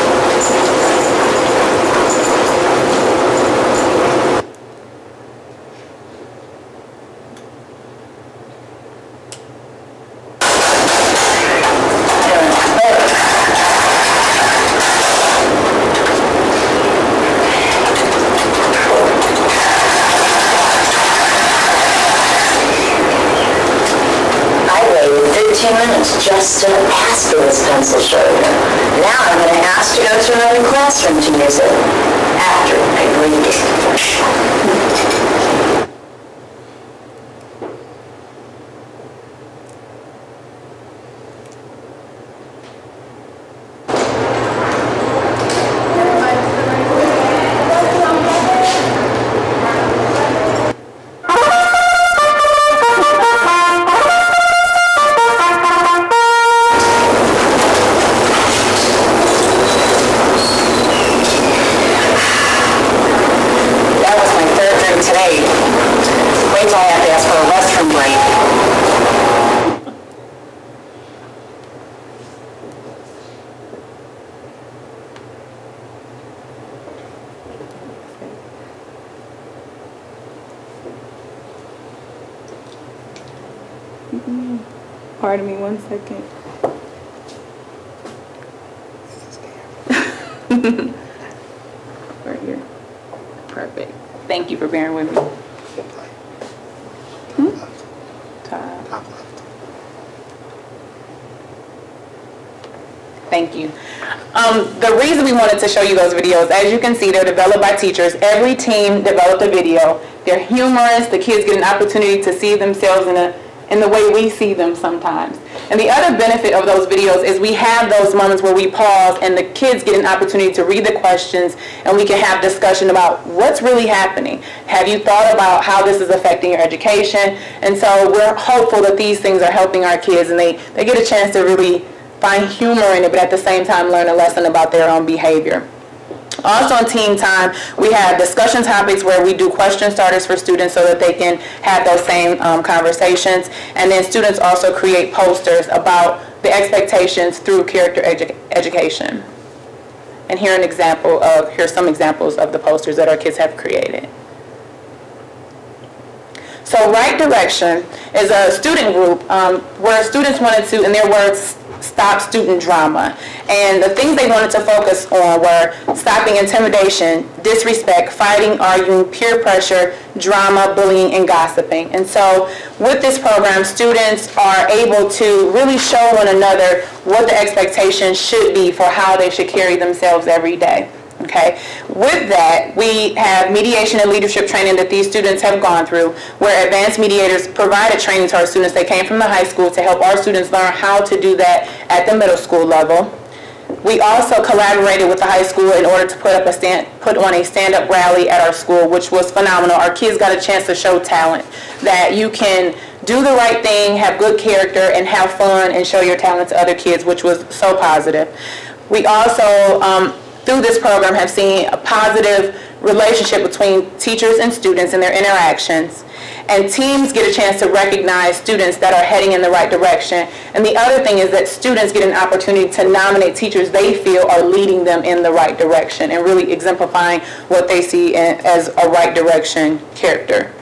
Just to ask for this pencil sharpener. Now I'm going to ask to go to another classroom to use it after I break it.
Pardon me 1 second. Right here. Perfect. Thank you for bearing with me. Top left. Thank you. The reason we wanted to show you those videos, as you can see, they're developed by teachers. Every team developed a video. They're humorous. The kids get an opportunity to see themselves in the way we see them sometimes. And the other benefit of those videos is we have those moments where we pause and the kids get an opportunity to read the questions and we can have discussion about what's really happening. Have you thought about how this is affecting your education? And so we're hopeful that these things are helping our kids and they get a chance to really find humor in it, but at the same time learn a lesson about their own behavior. Also on team time, we have discussion topics where we do question starters for students so that they can have those same conversations. And then students also create posters about the expectations through character education. And here's some examples of the posters that our kids have created. So Right Direction is a student group where students wanted to, in their words, stop student drama. And the things they wanted to focus on were stopping intimidation, disrespect, fighting, arguing, peer pressure, drama, bullying, and gossiping. And so with this program, students are able to really show one another what the expectations should be for how they should carry themselves every day. Okay. With that, we have mediation and leadership training that these students have gone through, where advanced mediators provided training to our students. They came from the high school to help our students learn how to do that at the middle school level. We also collaborated with the high school in order to put on a stand-up rally at our school, which was phenomenal. Our kids got a chance to show talent, that you can do the right thing, have good character, and have fun and show your talent to other kids, which was so positive. We also, through this program, have seen a positive relationship between teachers and students and their interactions. And teams get a chance to recognize students that are heading in the right direction. And the other thing is that students get an opportunity to nominate teachers they feel are leading them in the right direction and really exemplifying what they see as a right direction character.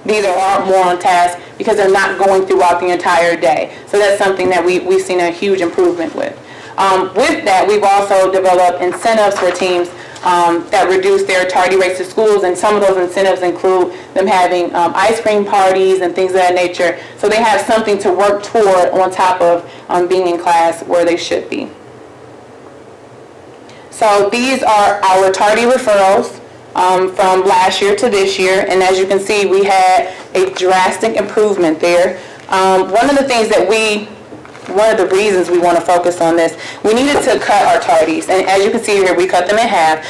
These are more on task because they're not going throughout the entire day. So that's something that we've seen a huge improvement with. With that, we've also developed incentives for teams that reduce their tardy rates to schools, and some of those incentives include them having ice cream parties and things of that nature, so they have something to work toward on top of being in class where they should be. So these are our tardy referrals from last year to this year, and as you can see, we had a drastic improvement there. One of the reasons we want to focus on this, we needed to cut our tardies, and as you can see here, we cut them in half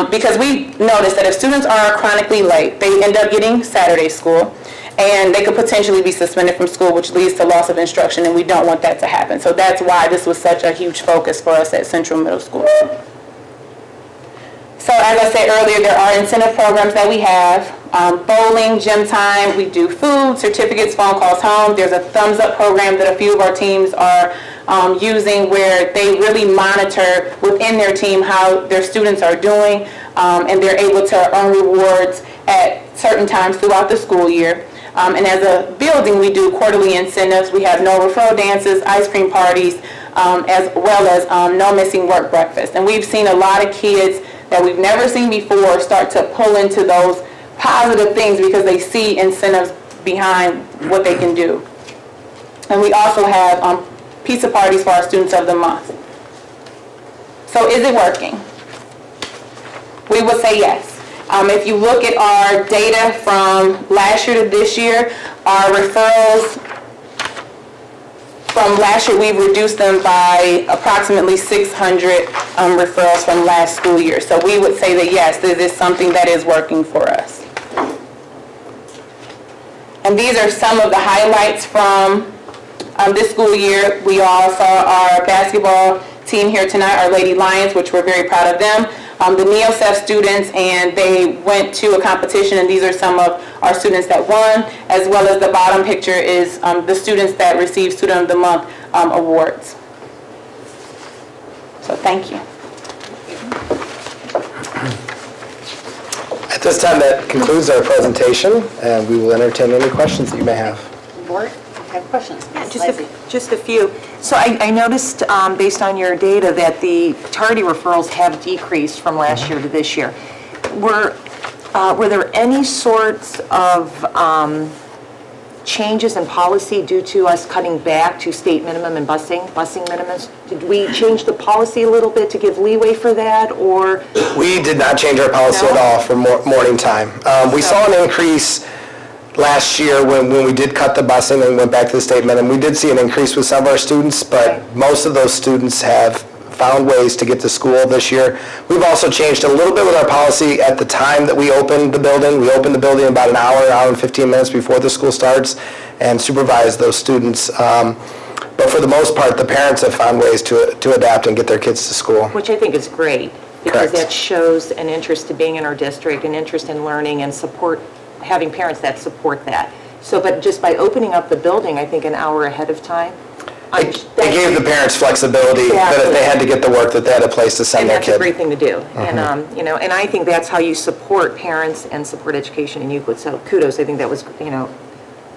because we noticed that if students are chronically late, they end up getting Saturday school, and they could potentially be suspended from school, which leads to loss of instruction, and we don't want that to happen. So that's why this was such a huge focus for us at Central Middle School. So as I said earlier, there are incentive programs that we have. bowling, gym time. We do food, certificates, phone calls home. There's a thumbs up program that a few of our teams are using where they really monitor within their team how their students are doing, and they're able to earn rewards at certain times throughout the school year. And as a building, we do quarterly incentives. We have no referral dances, ice cream parties, as well as no missing work breakfast. And we've seen a lot of kids that we've never seen before start to pull into those positive things because they see incentives behind what they can do. And we also have pizza parties for our students of the month. So is it working? We would say yes. If you look at our data from last year to this year, our referrals from last year, we've reduced them by approximately 600 referrals from last school year. So we would say that yes, this is something that is working for us. And these are some of the highlights from this school year. We all saw our basketball team here tonight, our Lady Lions, which we're very proud of them. The NEOCEF students, and they went to a competition, and these are some of our students that won, as well as the bottom picture is the students that received Student of the Month awards. So thank you.
At this time, that concludes our presentation, and we will entertain any questions that you may have.
Board, have questions?
Yeah, just a few. So I noticed, based on your data, that the tardy referrals have decreased from last year to this year. Were there any sorts of changes in policy due to us cutting back to state minimum and busing minimums? Did we change the policy a little bit to give leeway for that, or?
We did not change our policy at all for morning time. We saw an increase last year when we did cut the busing and went back to the state minimum. We did see an increase with some of our students, but most of those students have found ways to get to school this year. We've also changed a little bit with our policy at the time that we opened the building. We opened the building about an hour and 15 minutes before the school starts and supervise those students. But for the most part, the parents have found ways to adapt and get their kids to school.
Which I think is great, because that shows an interest to being in our district, an interest in learning and support, having parents that support that. So, but just by opening up the building, I think an hour ahead of time.
It gave the parents flexibility that if they had to get the work, that they had a place to send their kid.
And that's a great thing to do. And, you know, and I think that's how you support parents and support education in Euclid. So kudos, I think that was, you know,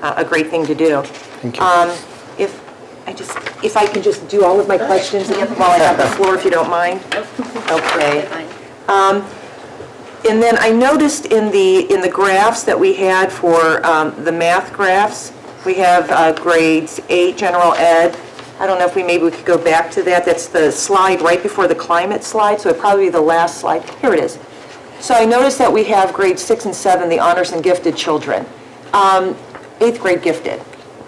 a great thing to do.
Thank you.
If I can just do all of my questions while I have the floor, if you don't mind. Okay. And then I noticed in the graphs that we had for the math graphs, we have grades 8 general ed. I don't know if maybe we could go back to that. That's the slide right before the climate slide, so it'd probably be the last slide. Here it is. So I noticed that we have grades 6 and 7, the honors and gifted children. 8th grade gifted.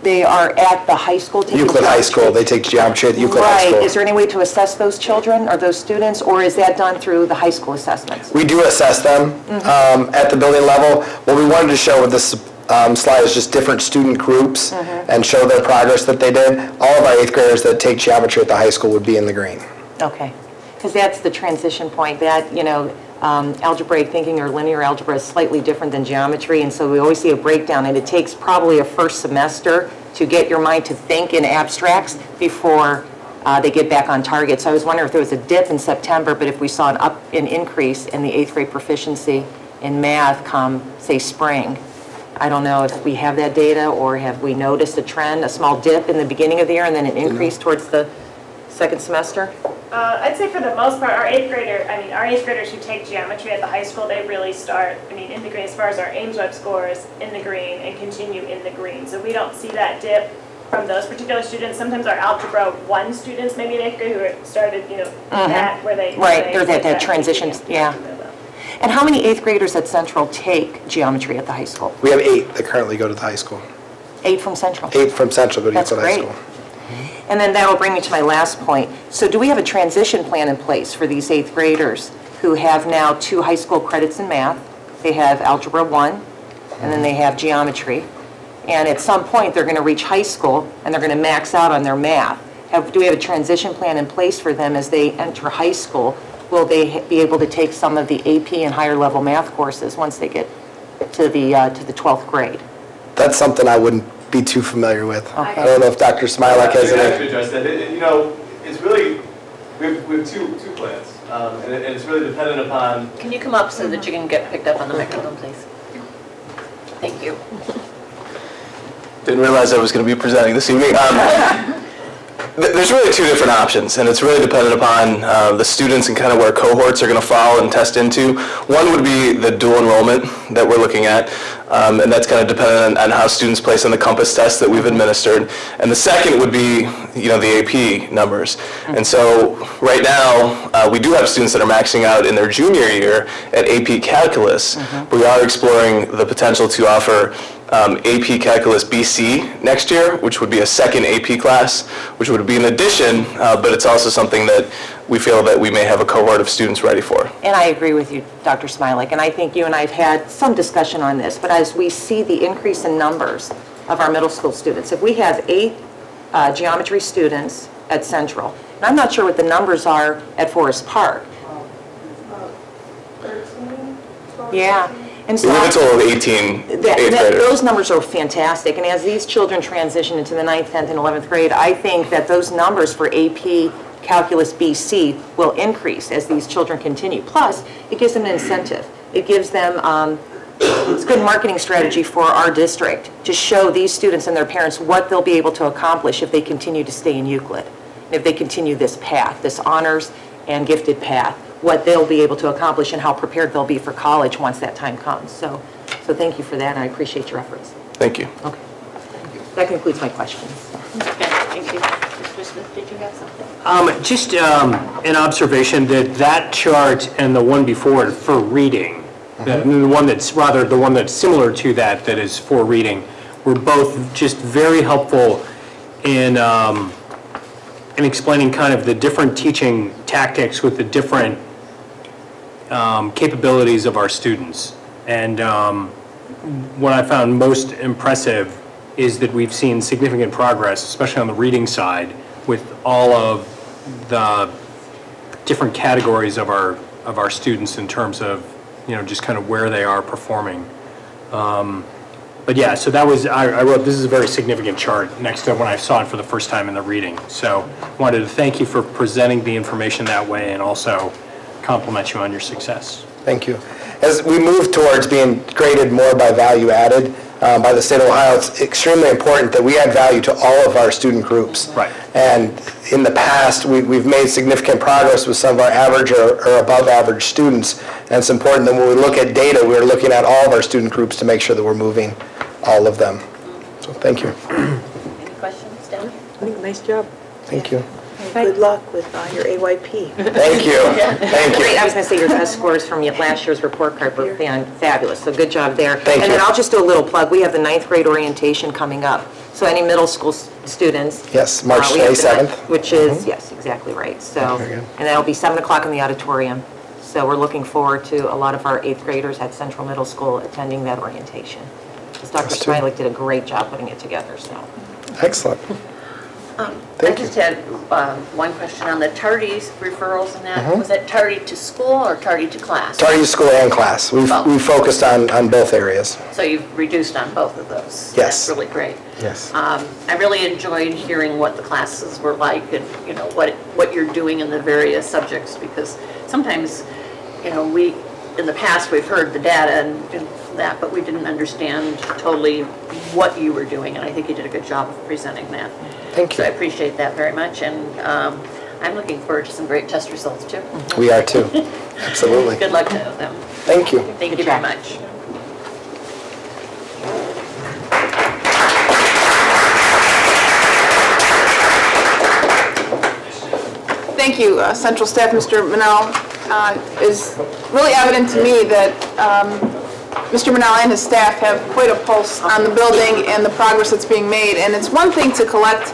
They are at the high school.
Euclid High School. They take geometry at Euclid High School.
Right. Is there any way to assess those children or those students, or is that done through the high school assessments?
We do assess them at the building level. What we wanted to show with this slide is just different student groups and show their progress that they did. All of our 8th graders that take geometry at the high school would be in the green.
Okay. Because that's the transition point. That, you know, algebraic thinking or linear algebra is slightly different than geometry, and so we always see a breakdown, and it takes probably a first semester to get your mind to think in abstracts before they get back on target. So I was wondering if there was a dip in September, but if we saw an increase in the 8th grade proficiency in math come, say, spring. I don't know if we have that data, or have we noticed a trend, a small dip in the beginning of the year and then an increase towards the second semester?
I'd say for the most part, our 8th graders who take geometry at the high school, they really start, in the green, as far as our Ames Web scores, in the green and continue in the green. So we don't see that dip from those particular students. Sometimes our Algebra 1 students, maybe in 8th grade, who started, that, where they...
Right, there's that transition, yeah. And how many 8th graders at Central take geometry at the high school?
We have 8 that currently go to the high school.
8 from Central?
8 from Central go to Euclid High School.
And then that will bring me to my last point. So do we have a transition plan in place for these 8th graders who have now 2 high school credits in math? They have Algebra 1, and then they have geometry. And at some point, they're going to reach high school, and they're going to max out on their math. Do we have a transition plan in place for them as they enter high school? Will they be able to take some of the AP and higher level math courses once they get to the 12th grade.
That's something I wouldn't be too familiar with.
Okay.
I don't know if Dr. Smilek has
I
any.
can address that. You know, it's really, we have two plans, and it's really dependent upon.
Can you come up so that you can get picked up on the microphone, please? Thank you.
Didn't realize I was going to be presenting this evening. There's really two different options, and it's really dependent upon the students and kind of where cohorts are going to fall and test into. One would be the dual enrollment that we're looking at, and that's kind of dependent on how students place on the compass test that we've administered. And the second would be, the AP numbers. And so right now, we do have students that are maxing out in their junior year at AP Calculus. We are exploring the potential to offer AP Calculus BC next year, which would be a second AP class, which would be an addition, but it's also something that we feel that we may have a cohort of students ready for.
And I agree with you, Dr. Smilek, and I think you and I have had some discussion on this, but as we see the increase in numbers of our middle school students, if we have 8 geometry students at Central, and I'm not sure what the numbers are at Forest Park.
13, 12,
Yeah. And so
we have a total of 18 8th graders.
Those numbers are fantastic, and as these children transition into the 9th, 10th, and 11th grade, I think that those numbers for AP Calculus BC will increase as these children continue. Plus, it gives them an incentive. It gives them, it's a good marketing strategy for our district to show these students and their parents what they'll be able to accomplish if they continue to stay in Euclid, if they continue this path, this honors and gifted path, what they'll be able to accomplish and how prepared they'll be for college once that time comes. So thank you for that, and I appreciate your efforts.
Thank you.
Okay. That concludes my questions.
Okay, thank you. Mr. Smith, did you have something?
Just an observation that chart and the one before it for reading, the one that's similar to that is for reading, were both just very helpful in explaining kind of the different teaching tactics with the different capabilities of our students. And what I found most impressive is that we've seen significant progress, especially on the reading side, with all of the different categories of our students in terms of, just kind of where they are performing. But yeah, so that was, I wrote, this is a very significant chart next to when I saw it for the first time in the reading. So wanted to thank you for presenting the information that way and also compliment you on your success.
Thank you. As we move towards being graded more by value added by the state of Ohio, it's extremely important that we add value to all of our student groups.
Right.
And in the past, we've made significant progress with some of our average or above average students. And it's important that when we look at data, we're looking at all of our student groups to make sure that we're moving all of them. So thank you.
Any questions, Dan?
I think nice job.
Thank you.
Good luck with your AYP.
Thank you. Thank you.
Great. I was going to say your test scores from last year's report card were fabulous, so good job there.
Thank you.
And then I'll just do a little plug. We have the 9th grade orientation coming up. So any middle school students.
Yes, March
we have the
27th.
Which is, yes, exactly right. So, and that'll be 7 o'clock in the auditorium. So we're looking forward to a lot of our 8th graders at Central Middle School attending that orientation. Dr. Smilek did a great job putting it together, so.
Excellent.
I just had one question on the tardy referrals and that. Was that tardy to school or tardy to class?
Tardy to school and class. We've focused on both areas.
So you've reduced on both of those.
Yes.
That's really great.
Yes.
I really enjoyed hearing what the classes were like and, what you're doing in the various subjects, because sometimes, in the past, we've heard the data and that, but we didn't understand totally what you were doing, and I think you did a good job of presenting that.
Thank you.
So I appreciate that very much, and I'm looking forward to some great test results, too.
We are, too. Absolutely.
Good luck to them.
Thank you.
Thank you very much.
Thank you, Central Staff. Mr. Manel, is really evident to me that Mr. Manel and his staff have quite a pulse on the building and the progress that's being made. And it's one thing to collect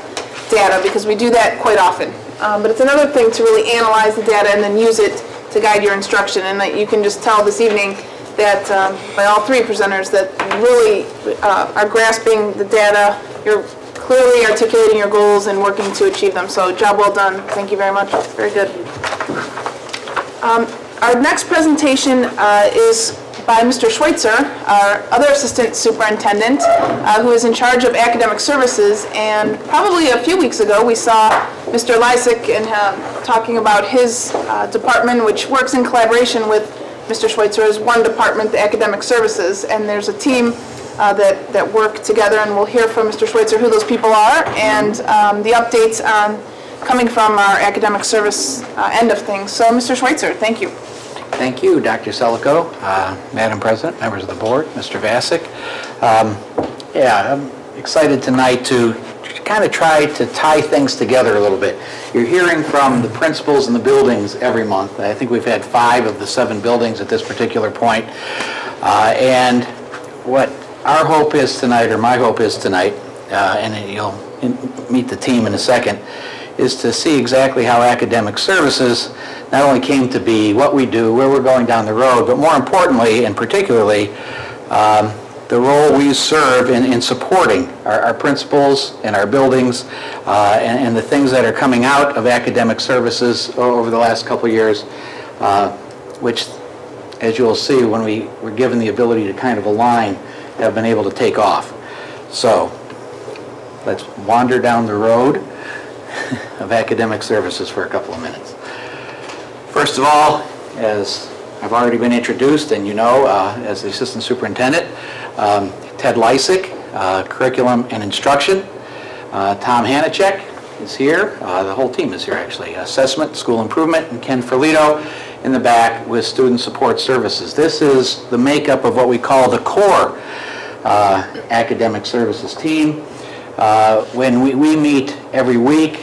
data, because we do that quite often. But it's another thing to really analyze the data and then use it to guide your instruction. And that you can just tell this evening that by all three presenters that you really are grasping the data. You're clearly articulating your goals and working to achieve them. So job well done. Thank you very much. Very good. Our next presentation is by Mr. Schweitzer, our other assistant superintendent, who is in charge of academic services. And probably a few weeks ago, we saw Mr. Lysick and talking about his department, which works in collaboration with Mr. Schweitzer as one department, the academic services. And there's a team that work together, and we'll hear from Mr. Schweitzer who those people are and the updates on coming from our academic service end of things. So, Mr. Schweitzer, thank you.
Thank you, Dr. Selico, Madam President, members of the board, Mr. Vasic. I'm excited tonight to kind of try to tie things together a little bit. You're hearing from the principals in the buildings every month. I think we've had 5 of the 7 buildings at this particular point. And what our hope is tonight, or my hope is tonight, and you'll meet the team in a second, is to see exactly how academic services not only came to be, what we do, where we're going down the road, but more importantly and particularly the role we serve in supporting our principals and our buildings and the things that are coming out of academic services over the last couple of years, which, as you'll see when we were given the ability to kind of align, have been able to take off. So let's wander down the road of academic services for a couple of minutes. First of all, as I've already been introduced, and you know, as the Assistant Superintendent, Ted Lysick, Curriculum and Instruction. Tom Hanachek is here. The whole team is here, actually. Assessment, School Improvement, and Ken Ferlito in the back with Student Support Services. This is the makeup of what we call the core academic services team. When we meet every week,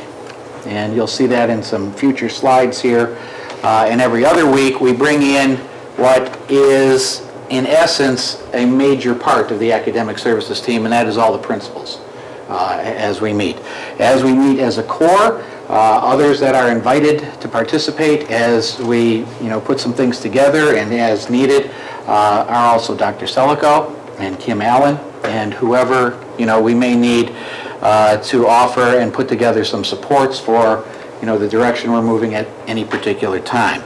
and you'll see that in some future slides here, and every other week we bring in what is in essence a major part of the academic services team, and that is all the principals as we meet. As we meet as a core, others that are invited to participate as we put some things together and as needed are also Dr. Selico and Kim Allen and whoever we may need to offer and put together some supports for the direction we're moving at any particular time.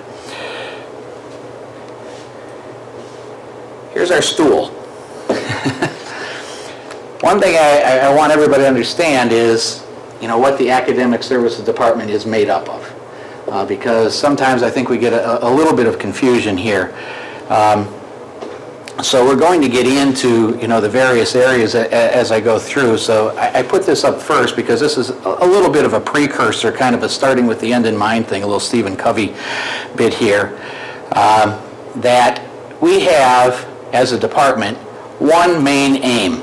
Here's our stool. One thing I want everybody to understand is what the academic services department is made up of, because sometimes I think we get a little bit of confusion here. So we're going to get into the various areas as I go through. So I put this up first because this is a little bit of a precursor, kind of a starting with the end in mind thing, a little Stephen Covey bit here, that we have as a department one main aim,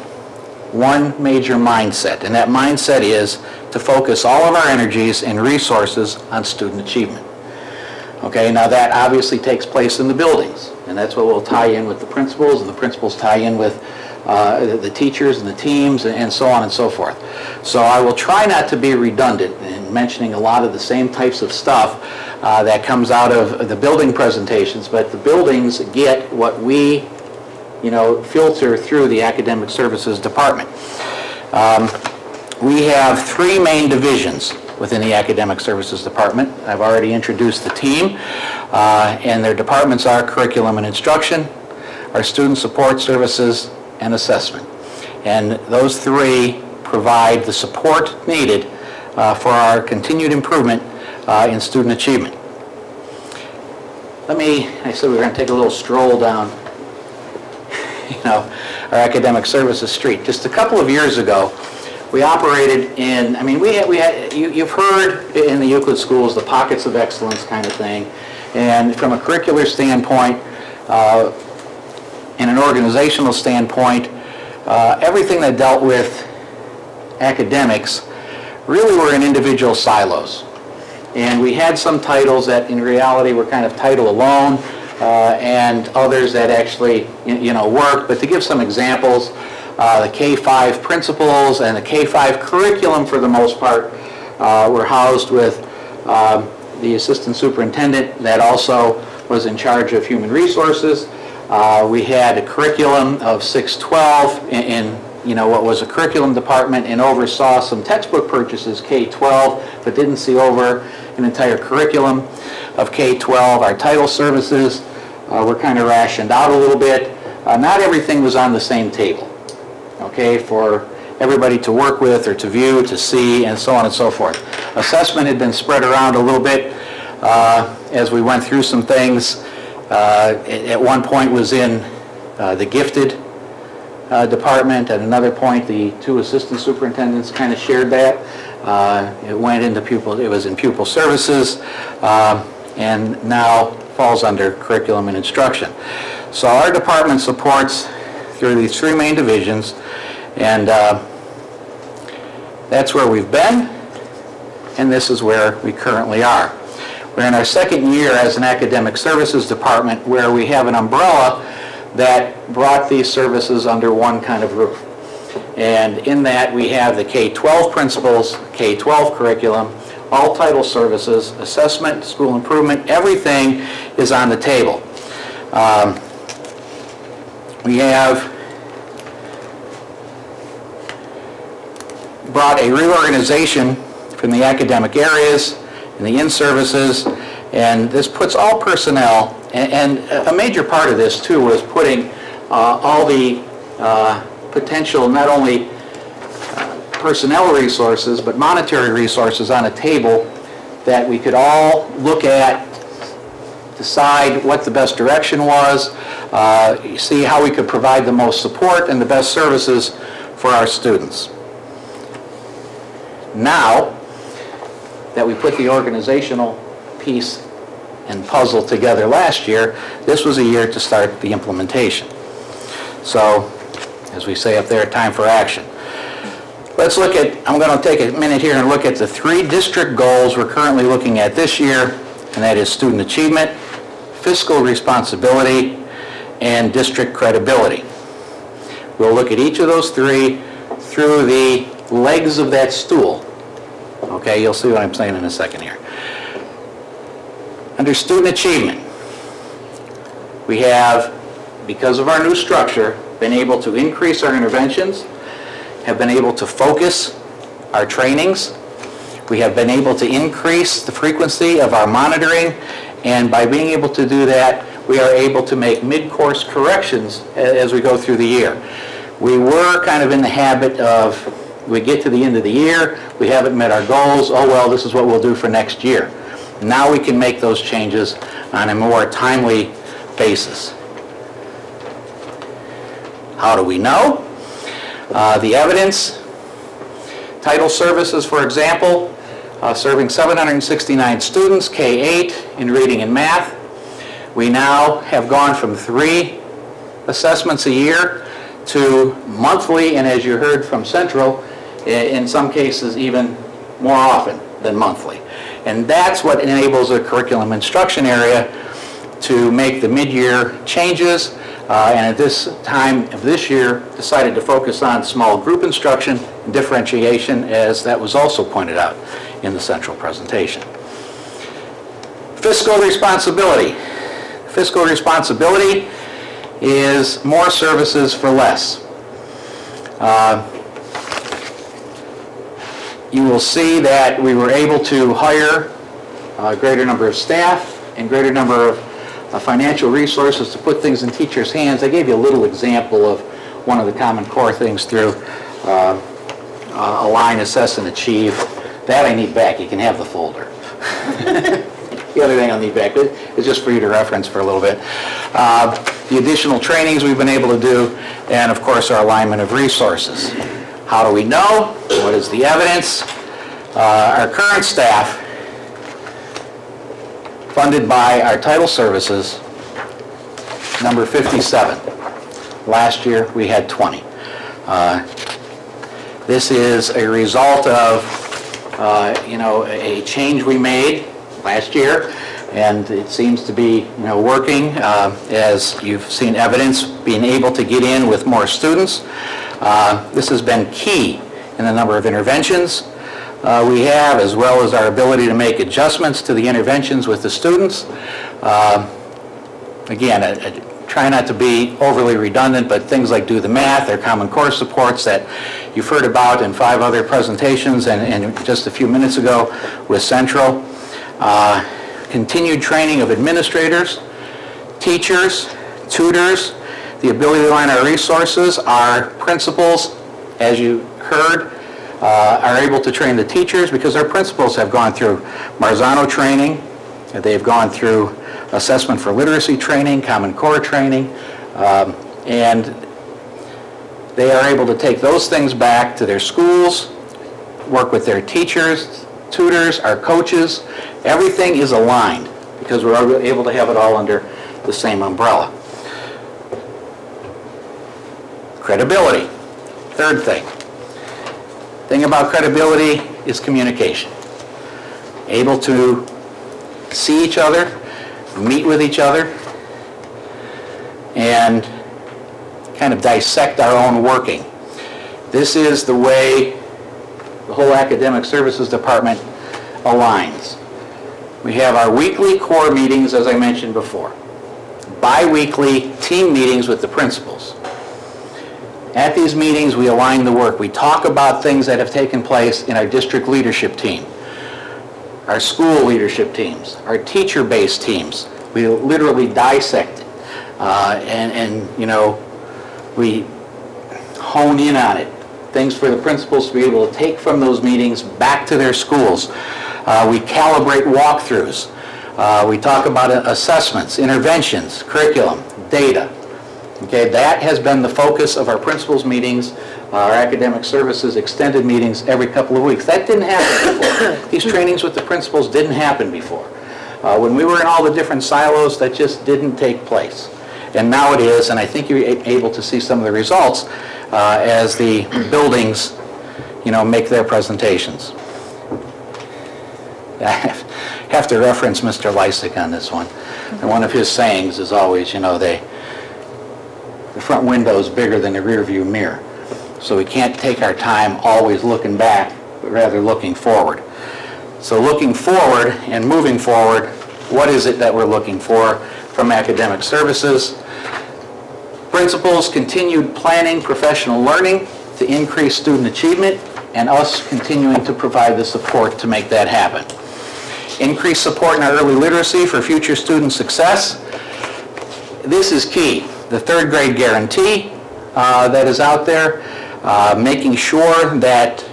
one major mindset, and that mindset is to focus all of our energies and resources on student achievement. Okay, now that obviously takes place in the buildings, and that's what we'll tie in with the principals, and the principals tie in with the teachers and the teams and so on and so forth. So I will try not to be redundant in mentioning a lot of the same types of stuff that comes out of the building presentations, but the buildings get what we filter through the academic services department. We have 3 main divisions within the academic services department. I've already introduced the team, and their departments are curriculum and instruction, our student support services, and assessment. And those 3 provide the support needed for our continued improvement in student achievement. I said we were going to take a little stroll down our academic services street. Just a couple of years ago, we operated in, you've heard in the Euclid schools the pockets of excellence kind of thing, and from a curricular standpoint, and an organizational standpoint, everything that dealt with academics really were in individual silos. And we had some titles that in reality were kind of title alone, and others that actually worked. But to give some examples, the K-5 principals and the K-5 curriculum for the most part were housed with the assistant superintendent that also was in charge of human resources. We had a curriculum of 612 in what was a curriculum department and oversaw some textbook purchases K-12, but didn't see over an entire curriculum of K-12. Our title services were kind of rationed out a little bit. Not everything was on the same table, okay, for everybody to work with or to view, to see, and so on and so forth. Assessment had been spread around a little bit as we went through some things. At one point was in the gifted department. At another point, the two assistant superintendents kind of shared that. It went into pupil, it was in pupil services, and now falls under curriculum and instruction. So our department supports through these three main divisions, and that's where we've been, and this is where we currently are. We're in our second year as an academic services department where we have an umbrella that brought these services under one kind of roof. And in that we have the K-12 principals, K-12 curriculum, all title services, assessment, school improvement, everything is on the table. We have brought a reorganization from the academic areas and the in-services, and this puts all personnel, and a major part of this too was putting all the potential, not only personnel resources, but monetary resources on a table that we could all look at, decide what the best direction was, see how we could provide the most support and the best services for our students. Now that we put the organizational piece and puzzle together last year, this was a year to start the implementation. So, as we say up there, time for action. Let's look at, I'm going to take a minute here and look at the three district goals we're currently looking at this year, and that is student achievement, fiscal responsibility, and district credibility. We'll look at each of those three through the legs of that stool. Okay, you'll see what I'm saying in a second here. Under student achievement, we have, because of our new structure, been able to increase our interventions, have been able to focus our trainings. We have been able to increase the frequency of our monitoring, and by being able to do that, we are able to make mid-course corrections as we go through the year. We were kind of in the habit of, we get to the end of the year, we haven't met our goals, oh well, this is what we'll do for next year. Now we can make those changes on a more timely basis. How do we know? The evidence, title services, for example, serving 769 students, K-8 in reading and math. We now have gone from 3 assessments a year to monthly, and as you heard from Central, in some cases even more often than monthly. And that's what enables a curriculum instruction area to make the mid-year changes, and at this time of this year decided to focus on small group instruction and differentiation, as that was also pointed out in the Central presentation. Fiscal responsibility. Fiscal responsibility is more services for less. You will see that we were able to hire a greater number of staff and greater number of financial resources to put things in teachers' hands. I gave you a little example of one of the Common Core things through Align, Assess, and Achieve. That I need back. You can have the folder. The other thing I'll need back is just for you to reference for a little bit. The additional trainings we've been able to do, and of course our alignment of resources. How do we know? What is the evidence? Our current staff, funded by our title services, number 57. Last year we had 20. This is a result of a change we made last year, and it seems to be working, as you've seen evidence, being able to get in with more students. This has been key in the number of interventions we have, as well as our ability to make adjustments to the interventions with the students. Again, I try not to be overly redundant, but things like Do the Math, or Common Core supports that you've heard about in 5 other presentations and just a few minutes ago with Central. Continued training of administrators teachers, tutors, the ability to align our resources. Our principals, as you heard, are able to train the teachers because our principals have gone through Marzano training, they've gone through assessment for literacy training, Common Core training, and they are able to take those things back to their schools, work with their teachers, tutors, our coaches. Everything is aligned because we're able to have it all under the same umbrella. Credibility, third thing. Thing about credibility is communication. Able to see each other, meet with each other, and kind of dissect our own working. This is the way the whole academic services department aligns. We have our weekly core meetings, as I mentioned before. Bi-weekly team meetings with the principals. At these meetings, we align the work. We talk about things that have taken place in our district leadership team, our school leadership teams, our teacher-based teams. We literally dissect it. And you know, we hone in on it. Things for the principals to be able to take from those meetings back to their schools. We calibrate walkthroughs. We talk about assessments, interventions, curriculum, data. Okay, that has been the focus of our principals meetings, our academic services extended meetings every couple of weeks. That didn't happen before. These trainings with the principals didn't happen before. When we were in all the different silos, that just didn't take place. And now it is, and I think you're able to see some of the results as the buildings, you know, make their presentations. I have to reference Mr. Lysick on this one. And one of his sayings is always, you know, the front window is bigger than the rear view mirror. So we can't take our time always looking back, but rather looking forward. So looking forward and moving forward, what is it that we're looking for from academic services? Principals, continued planning, professional learning to increase student achievement, and us continuing to provide the support to make that happen. Increased support in our early literacy for future student success. This is key. The third grade guarantee that is out there, making sure that,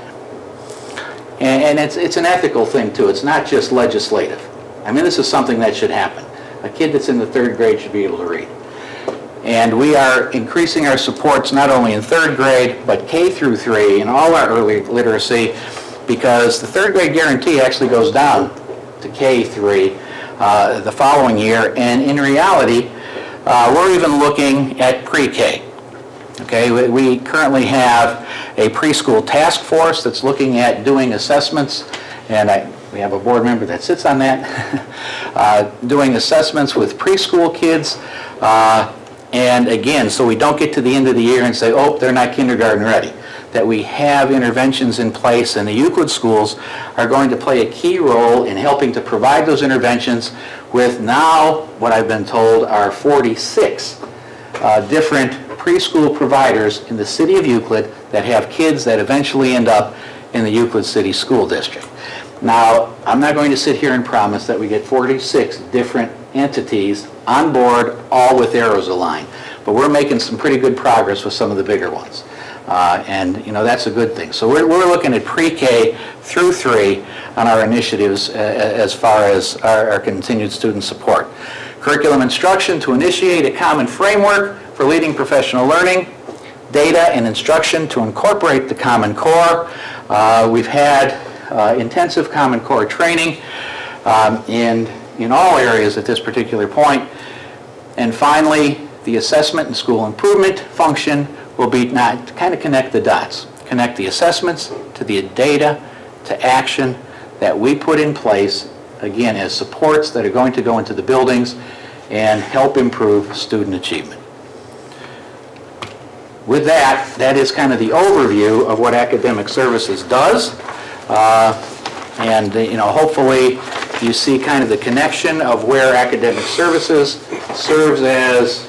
and it's an ethical thing too, it's not just legislative. I mean, this is something that should happen. A kid that's in the third grade should be able to read. And we are increasing our supports not only in third grade, but K through 3 and all our early literacy, because the third grade guarantee actually goes down to K3 the following year, and in reality, we're even looking at pre-K. Okay, we currently have a preschool task force that's looking at doing assessments, and we have a board member that sits on that, doing assessments with preschool kids. And again, so we don't get to the end of the year and say, oh, they're not kindergarten ready. That we have interventions in place, and the Euclid schools are going to play a key role in helping to provide those interventions with now, what I've been told, are 46 different preschool providers in the city of Euclid that have kids that eventually end up in the Euclid City School District. Now, I'm not going to sit here and promise that we get 46 different entities on board, all with arrows aligned, but we're making some pretty good progress with some of the bigger ones. And you know, that's a good thing. So we're looking at pre-K through 3 on our initiatives as far as our continued student support. Curriculum instruction to initiate a common framework for leading professional learning, data and instruction to incorporate the Common Core. We've had intensive Common Core training in all areas at this particular point. And finally, the assessment and school improvement function will be not kind of connect the dots, connect the assessments to the data to action that we put in place, again, as supports that are going to go into the buildings and help improve student achievement. With that, that is kind of the overview of what academic services does. And you know, hopefully you see kind of the connection of where academic services serves as,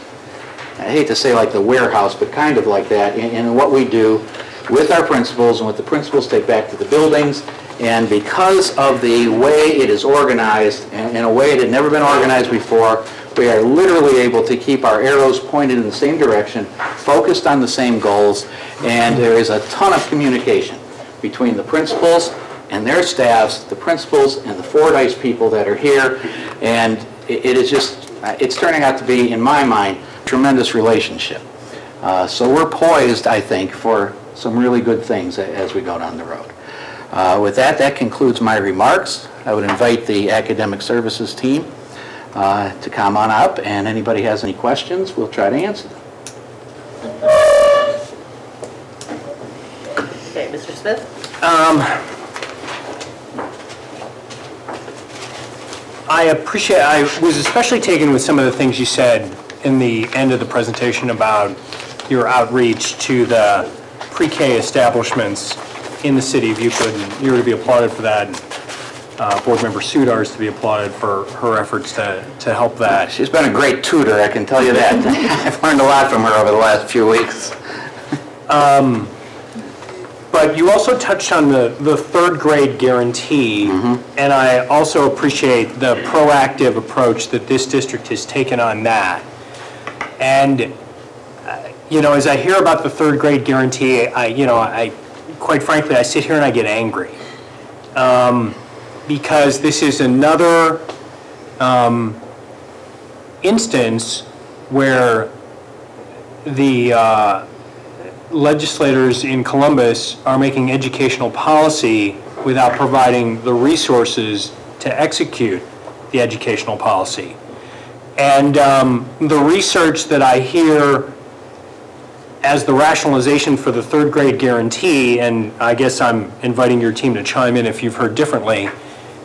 I hate to say like the warehouse, but kind of like that in what we do with our principals and what the principals take back to the buildings. And because of the way it is organized, in a way it had never been organized before, We are literally able to keep our arrows pointed in the same direction, focused on the same goals, and there is a ton of communication between the principals and their staffs, the principals and the Fordyce people that are here, and it is just, it's turning out to be, in my mind, a tremendous relationship. So we're poised, I think, for some really good things as we go down the road. With that, that concludes my remarks. I would invite the Academic Services team to come on up, and anybody has any questions, we'll try to answer them.
Okay, Mr. Smith?
I was especially taken with some of the things you said in the end of the presentation about your outreach to the pre-K establishments in the city of Euclid, and you're to be applauded for that. Board Member Sudar is to be applauded for her efforts to help that.
She's been a great tutor, I can tell you that. I've learned a lot from her over the last few weeks.
But you also touched on the third grade guarantee, and I also appreciate the proactive approach that this district has taken on that. And, you know, as I hear about the third grade guarantee, quite frankly, I sit here and I get angry. Because this is another instance where the legislators in Columbus are making educational policy without providing the resources to execute the educational policy. And the research that I hear as the rationalization for the third grade guarantee, and I guess I'm inviting your team to chime in if you've heard differently,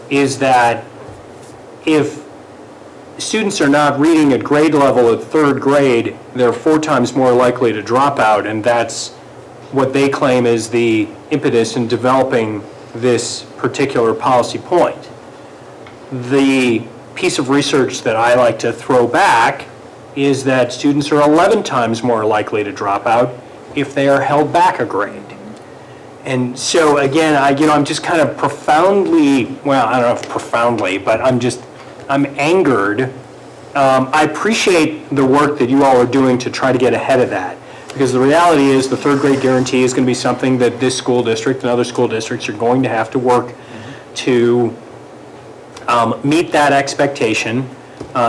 is that if students are not reading at grade level at third grade, they're 4 times more likely to drop out, and that's what they claim is the impetus in developing this particular policy point. The piece of research that I like to throw back is that students are 11 times more likely to drop out if they are held back a grade. And so again, I'm just kind of profoundly, well, I don't know if profoundly, but I'm angered. I appreciate the work that you all are doing to try to get ahead of that, because the reality is the third grade guarantee is going to be something that this school district and other school districts are going to have to work to meet that expectation,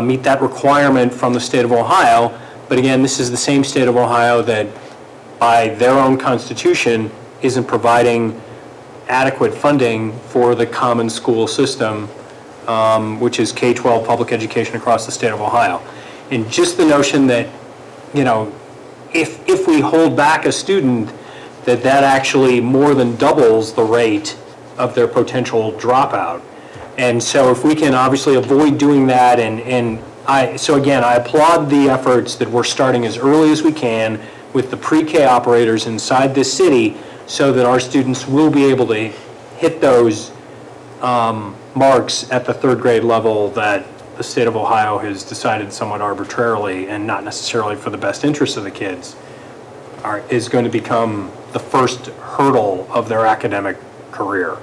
meet that requirement from the state of Ohio. But again, this is the same state of Ohio that by their own constitution isn't providing adequate funding for the common school system, which is K-12 public education across the state of Ohio. And just the notion that, you know, if we hold back a student, that actually more than doubles the rate of their potential dropout. And so if we can obviously avoid doing that, so again, I applaud the efforts that we're starting as early as we can with the pre-K operators inside this city, so that our students will be able to hit those marks at the third grade level that the state of Ohio has decided somewhat arbitrarily and not necessarily for the best interest of the kids is going to become the first hurdle of their academic career.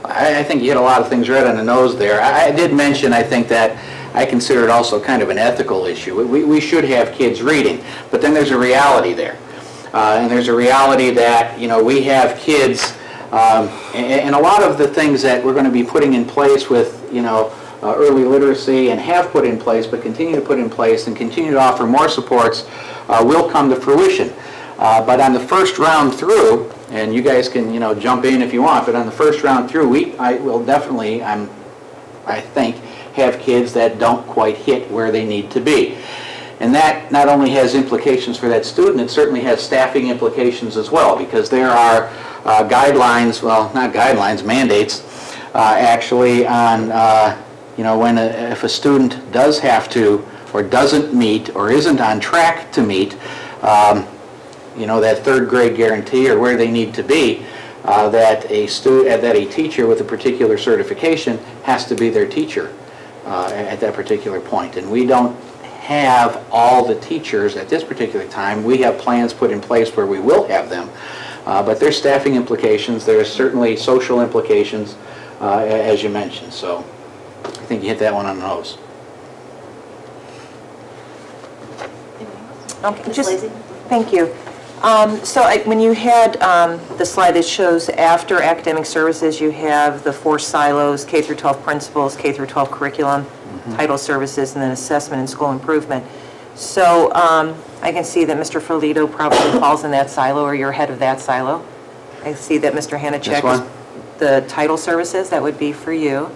I think you hit a lot of things right on the nose there. I did mention, I think, that I consider it also kind of an ethical issue. We should have kids reading, but then there's a reality there. And there's a reality that, you know, we have kids, and a lot of the things that we're going to be putting in place with, you know, early literacy and have put in place, but continue to put in place and continue to offer more supports will come to fruition. But on the first round through, and you guys can, you know, jump in if you want, but on the first round through, I will definitely, I think, have kids that don't quite hit where they need to be. And that not only has implications for that student, it certainly has staffing implications as well, because there are guidelines, well, not guidelines, mandates, actually on, you know, if a student does have to, or doesn't meet, or isn't on track to meet, you know, that third grade guarantee or where they need to be, that a teacher with a particular certification has to be their teacher at that particular point. And we don't have all the teachers at this particular time. We have plans put in place where we will have them, but there's staffing implications. There's certainly social implications, as you mentioned. So I think you hit that one on the nose.
Okay, thank you. When you had the slide that shows after academic services, you have the 4 silos, K through 12 principals, K through 12 curriculum, title services, and then assessment and school improvement. So I can see that Mr. Filito probably falls in that silo, or you're head of that silo. I see that Mr. Hanachek is the title services, that would be for you.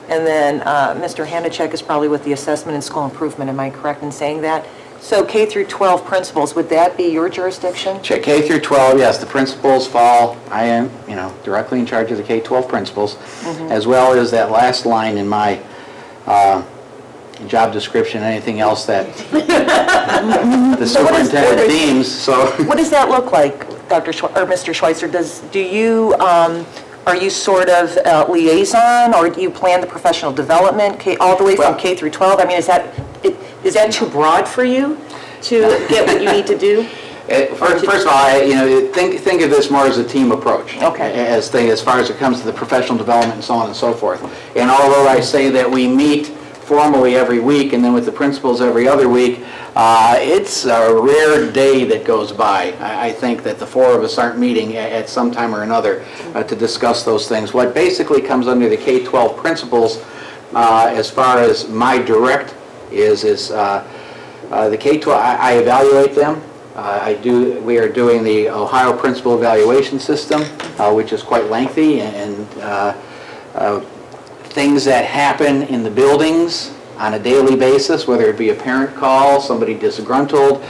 And then Mr. Hanachek is probably with the assessment and school improvement, am I correct in saying that? So K through 12 principals, would that be your jurisdiction?
K through 12, yes, the principals fall, I am, directly in charge of the K-12 principals, as well as that last line in my job description, anything else that the superintendent deems, so.
What does that look like, Mr. Schweitzer? Are you sort of liaison, or do you plan the professional development all the way from K through 12? I mean, is that too broad for you to get what you need to do?
First of all, think of this more as a team approach. Okay. As far as it comes to the professional development and so on and so forth. And although I say that we meet formally every week and then with the principals every other week, it's a rare day that goes by. I think that the 4 of us aren't meeting at some time or another to discuss those things. What basically comes under the K-12 principals, as far as my direct is the K-12, I evaluate them. We are doing the Ohio Principal Evaluation System, which is quite lengthy, and things that happen in the buildings on a daily basis, whether it be a parent call, somebody disgruntled,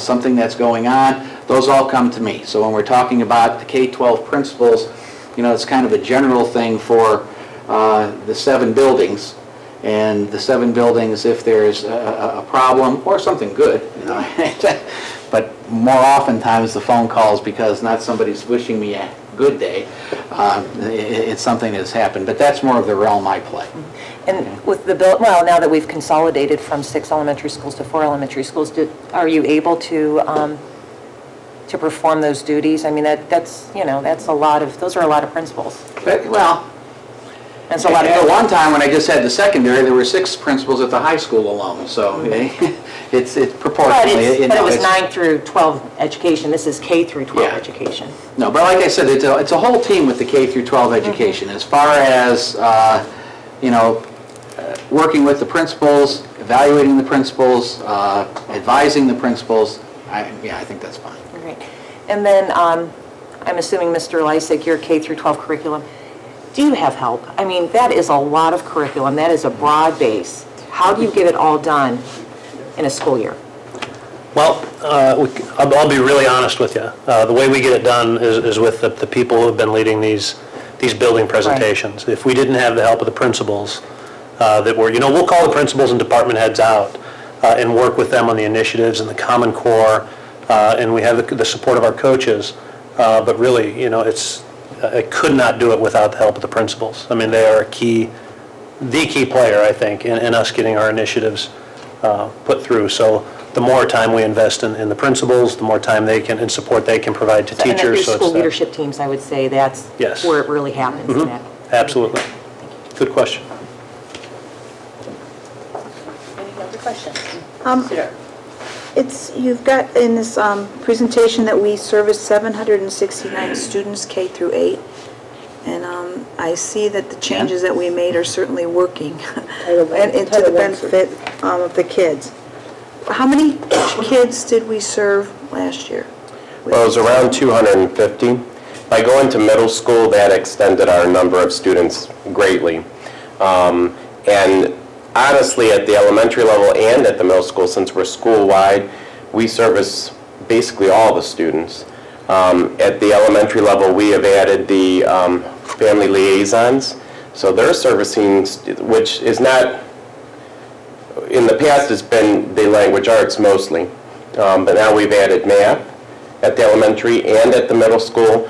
something that's going on, those all come to me. So when we're talking about the K-12 principals, it's kind of a general thing for the 7 buildings. And the 7 buildings, if there's a problem or something good, but more oftentimes the phone calls, because not somebody's wishing me a good day, it's something that's happened. But that's more of the realm I play.
And with the now that we've consolidated from 6 elementary schools to 4 elementary schools, are you able to perform those duties? I mean, that's a lot of, those are a lot of principals. That's a lot of.
At one time, when I just had the secondary, there were 6 principals at the high school alone. So it's proportionally.
But it was 9 through 12 education. This is K through 12 education.
No, but like I said, it's a whole team with the K through 12 education. As far as working with the principals, evaluating the principals, advising the principals, I think that's fine.
Great. And then I'm assuming, Mr. Lysick, your K through 12 curriculum. Do you have help? I mean, that is a lot of curriculum. That is a broad base. How do you get it all done in a school year?
Well, I'll be really honest with you. The way we get it done is with the people who have been leading these building presentations. Right. If we didn't have the help of the principals, we'll call the principals and department heads out and work with them on the initiatives and the Common Core, and we have the support of our coaches. But really, I could not do it without the help of the principals. I mean, they are the key player, I think, in us getting our initiatives put through. So the more time we invest in the principals, the more time they can and support they can provide to teachers.
And through school leadership teams, I would say that's where it really happens.
Mm-hmm. Absolutely. Good question.
Any other questions?
You've got in this presentation that we service 769 students K through 8, and I see that the changes that we made are certainly working and to the benefit of the kids. How many kids did we serve last year?
Well, it was around 250. By going to middle school, that extended our number of students greatly. And honestly, at the elementary level and at the middle school, since we're school-wide, we service basically all the students. At the elementary level, we have added the family liaisons. So they're servicing, which is not, in the past it's been the language arts mostly, but now we've added math at the elementary and at the middle school.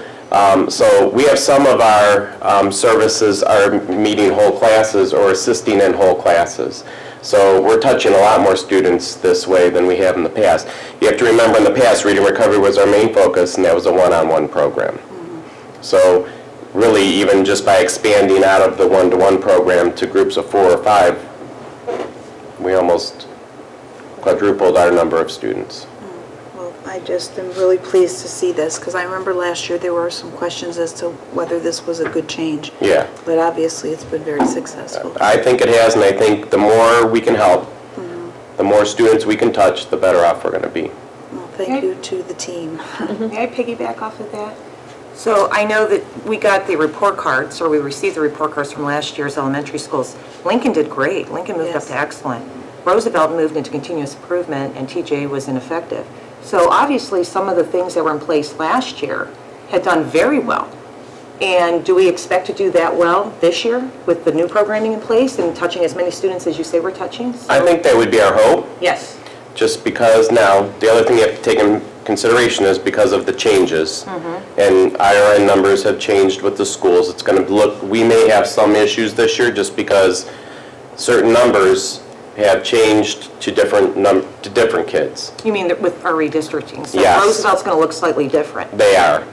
So we have some of our services are meeting whole classes or assisting in whole classes. So we're touching a lot more students this way than we have in the past. You have to remember, in the past, reading recovery was our main focus, and that was a one-on-one program. So really, even just by expanding out of the one-to-one program to groups of 4 or 5, we almost quadrupled our number of students.
Well, I just am really pleased to see this, because I remember last year there were some questions as to whether this was a good change.
Yeah.
But obviously, it's been very successful.
I think it has, and I think the more we can help, the more students we can touch, the better off we're going to be.
Well, thank you to the team.
May I piggyback off of that? So I know that we got the report cards, or we received the report cards from last year's elementary schools. Lincoln did great. Lincoln moved up to excellent. Roosevelt moved into continuous improvement, and TJ was ineffective. So obviously, some of the things that were in place last year had done very well. And do we expect to do that well this year with the new programming in place and touching as many students as you say we're touching? So,
I think that would be our hope.
Yes.
Just because now, the other thing you have to take in consideration is because of the changes. And IRN numbers have changed with the schools. It's going to look, we may have some issues this year just because certain numbers have changed to different kids.
You mean that with our redistricting? So
Yes.
Roosevelt's going to look slightly different.
They are.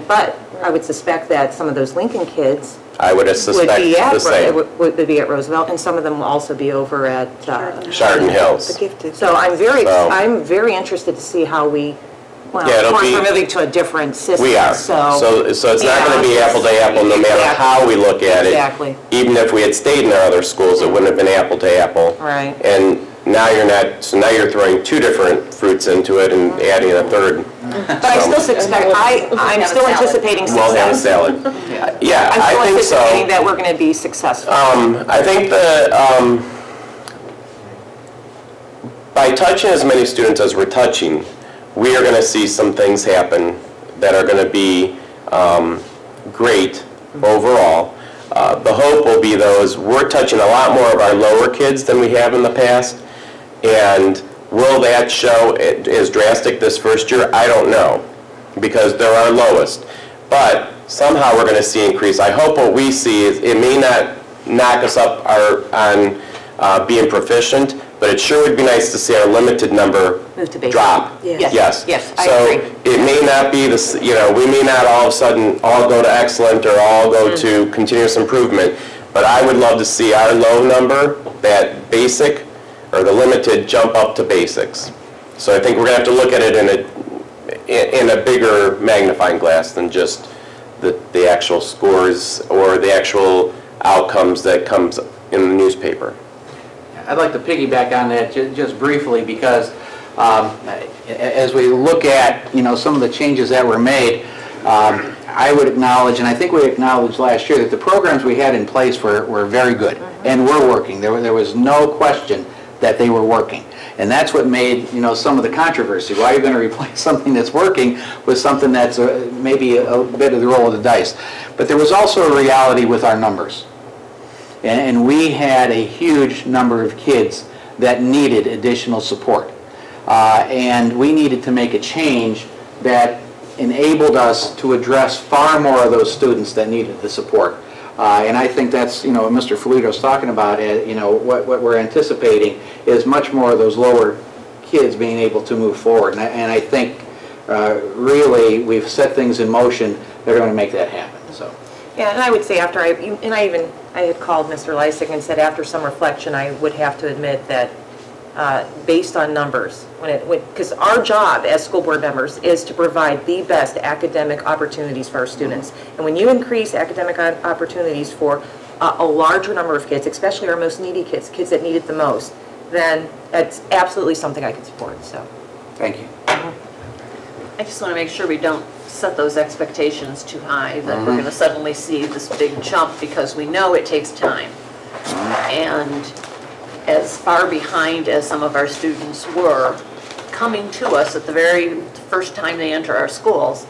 But I would suspect that some of those Lincoln kids
I would suspect the same.
would be at Roosevelt, and some of them will also be over at
Chardon Hills.
So I'm very interested to see how we. Well,
Yeah, it'll
of course,
be-
we're moving to a different system.
We are. So it's not going to be apple to apple no matter how we look at it.
Exactly.
Even if we had stayed in our other schools, it wouldn't have been apple to apple.
Right.
And now you're not, so now you're throwing two different fruits into it and adding a third.
But I still suspect, I'm still anticipating success.
We'll have a salad. Yeah,
I'm
I
still
think so.
anticipating that we're going to be successful.
I think by touching as many students as we're touching, we are going to see some things happen that are going to be great overall. The hope will be, though, is we're touching a lot more of our lower kids than we have in the past. And will that show as drastic this first year? I don't know, because they're our lowest. But somehow we're going to see increase. I hope what we see is it may not knock us up on being proficient, but it sure would be nice to see our limited number drop.
Yes. Yes, I
So
agree.
it may not be this, we may not all of a sudden all go to excellent or all go to continuous improvement, but I would love to see our low number, that basic or the limited, jump up to basics. So I think we're going to have to look at it in a bigger magnifying glass than just the actual scores or the actual outcomes that comes in the newspaper.
I'd like to piggyback on that just briefly, because as we look at, some of the changes that were made, I would acknowledge, and I think we acknowledged last year, that the programs we had in place were very good and were working. There was no question that they were working. And that's what made, some of the controversy. Why are you going to replace something that's working with something that's maybe a bit of the roll of the dice? But there was also a reality with our numbers. And we had a huge number of kids that needed additional support. And we needed to make a change that enabled us to address far more of those students that needed the support. And I think that's, what Mr. Filito's talking about, what we're anticipating is much more of those lower kids being able to move forward. And I think, really, we've set things in motion that are going to make that happen. So.
Yeah, and I would say after I had called Mr. Lysick and said after some reflection, I would have to admit that based on numbers, because our job as school board members is to provide the best academic opportunities for our students. And when you increase academic opportunities for a larger number of kids, especially our most needy kids that need it the most, then it's absolutely something I can support. So,
thank you.
I just want to make sure we don't set those expectations too high, that we're going to suddenly see this big jump, because we know it takes time. And as far behind as some of our students were coming to us at the very first time they enter our schools,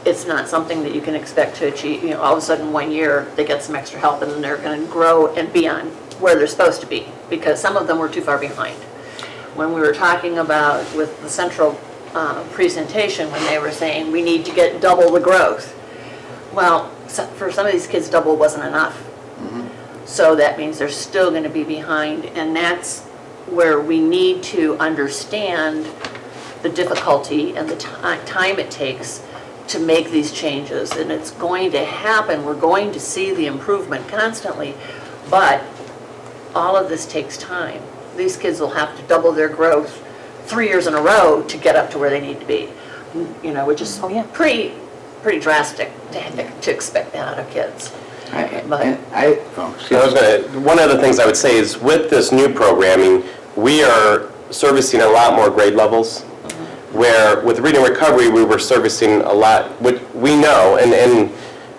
it's not something that you can expect to achieve. All of a sudden 1 year they get some extra help and then they're going to grow and be on where they're supposed to be, because some of them were too far behind. When we were talking about with the central presentation, when they were saying we need to get double the growth, well, for some of these kids double wasn't enough. So that means they're still going to be behind, and that's where we need to understand the difficulty and the time it takes to make these changes. And it's going to happen. We're going to see the improvement constantly, but all of this takes time. these kids will have to double their growth 3 years in a row to get up to where they need to be, you know, which is pretty drastic to expect that out of kids.
One of the things I would say is with this new programming, we are servicing a lot more grade levels, where with reading recovery, we were servicing a lot, which we know, and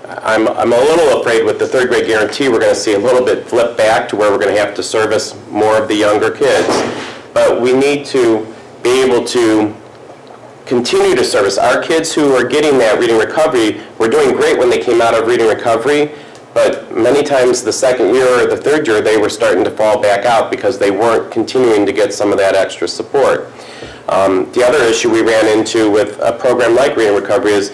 I'm a little afraid with the third grade guarantee, we're going to see a little bit flip back to where we're going to have to service more of the younger kids. But we need to be able to continue to service our kids who are getting that reading recovery. We're doing great when they came out of reading recovery, but many times the second year or the third year, they were starting to fall back out because they weren't continuing to get some of that extra support. The other issue we ran into with a program like reading recovery is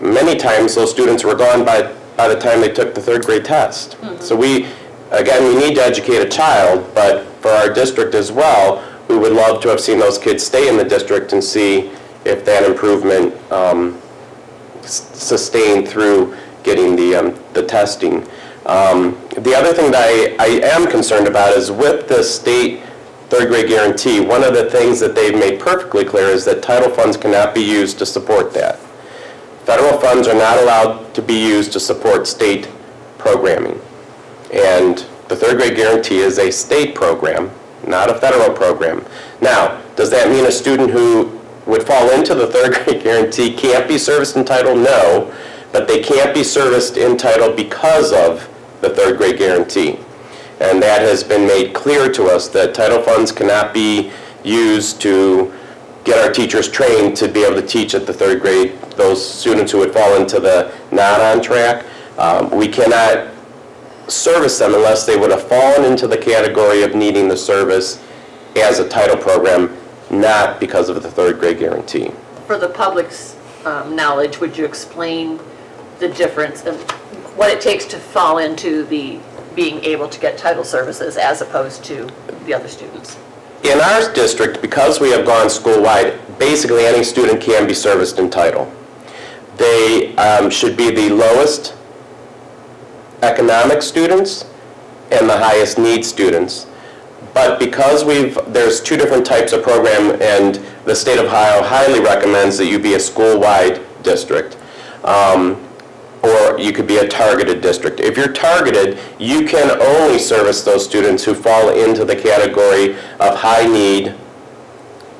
many times those students were gone by the time they took the third grade test. So we need to educate a child, but for our district as well, we would love to have seen those kids stay in the district and see if that improvement sustained through getting the testing. The other thing that I am concerned about is with the state third grade guarantee, one of the things that they've made perfectly clear is that title funds cannot be used to support that. Federal funds are not allowed to be used to support state programming. And the third grade guarantee is a state program, not a federal program. Now, does that mean a student who would fall into the third grade guarantee can't be serviced in title? No, but they can't be serviced in title because of the third grade guarantee. And that has been made clear to us that title funds cannot be used to get our teachers trained to be able to teach at the third grade those students who would fall into the not on track. We cannot service them unless they would have fallen into the category of needing the service as a title program, not because of the third grade guarantee.
For the public's knowledge, would you explain the difference of what it takes to fall into the being able to get title services as opposed to the other students?
In our district, because we have gone school-wide, basically any student can be serviced in title. They should be the lowest economic students and the highest need students. But because there's two different types of program, and the state of Ohio highly recommends that you be a school-wide district. Or you could be a targeted district. If you're targeted, you can only service those students who fall into the category of high need,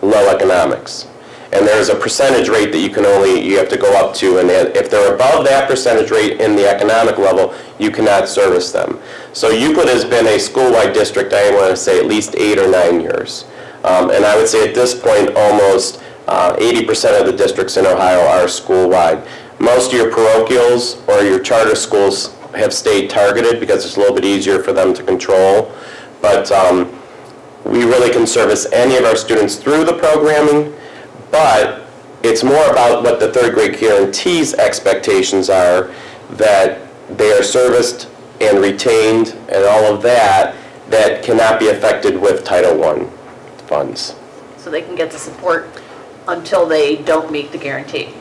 low economics. And there's a percentage rate that you have to go up to, and if they're above that percentage rate in the economic level, you cannot service them. So Euclid has been a school-wide district, I want to say, at least 8 or 9 years. And I would say at this point, almost 80% of the districts in Ohio are school-wide. Most of your parochials or your charter schools have stayed targeted because it's a little bit easier for them to control. But we really can service any of our students through the programming, but it's more about what the third grade guarantee's expectations are, that they are serviced and retained and all of that, that cannot be affected with Title I funds.
So they can get the support until they don't meet the guarantee.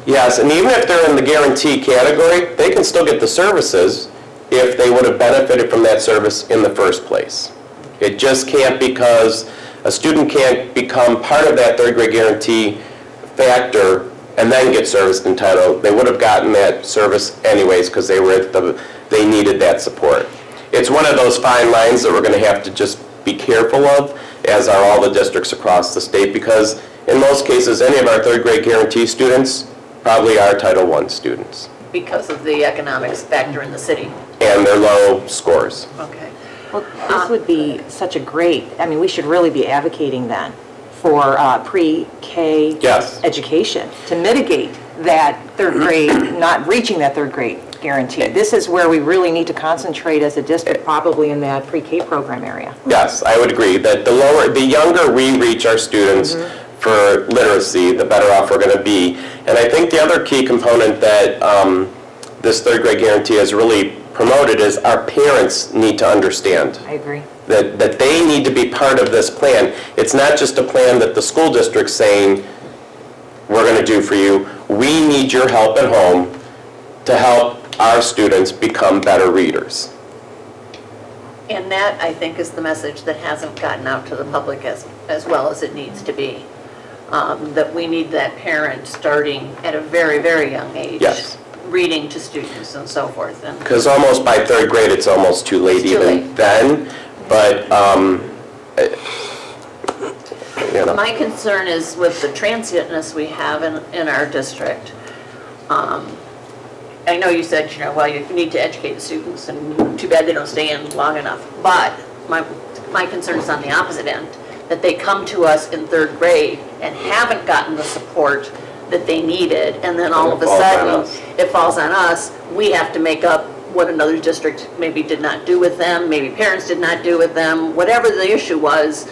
Yes, and even if they're in the guarantee category, they can still get the services if they would have benefited from that service in the first place. It just can't, because a student can't become part of that third grade guarantee factor and then get serviced in title. They would have gotten that service anyways because they needed that support. It's one of those fine lines that we're going to have to just be careful of, as are all the districts across the state, because in most cases, any of our third grade guarantee students probably are Title I students.
Because of the economics factor in the city.
And their low scores.
Okay.
Well, this would be such a great, I mean, we should really be advocating then for pre-K education to mitigate that third grade, not reaching that third grade guarantee. This is where we really need to concentrate as a district, probably in that pre-K program area.
Yes, I would agree that the younger we reach our students for literacy, the better off we're going to be. And I think the other key component that this third grade guarantee has really promoted is our parents need to understand.
I agree.
That they need to be part of this plan. It's not just a plan that the school district's saying, we're going to do for you. We need your help at home to help our students become better readers.
And that, I think, is the message that hasn't gotten out to the public as well as it needs to be. That we need that parent starting at a very, very young age.
Yes.
Reading to students and so forth.
Because almost by third grade, it's almost too late even then. But, you know.
My concern is with the transientness we have in our district. I know you said, well, you need to educate the students, and too bad they don't stay in long enough. But my concern is on the opposite end, that they come to us in third grade and haven't gotten the support that they needed, and then all of a sudden, it falls on us. We have to make up what another district maybe did not do with them, maybe parents did not do with them, whatever the issue was,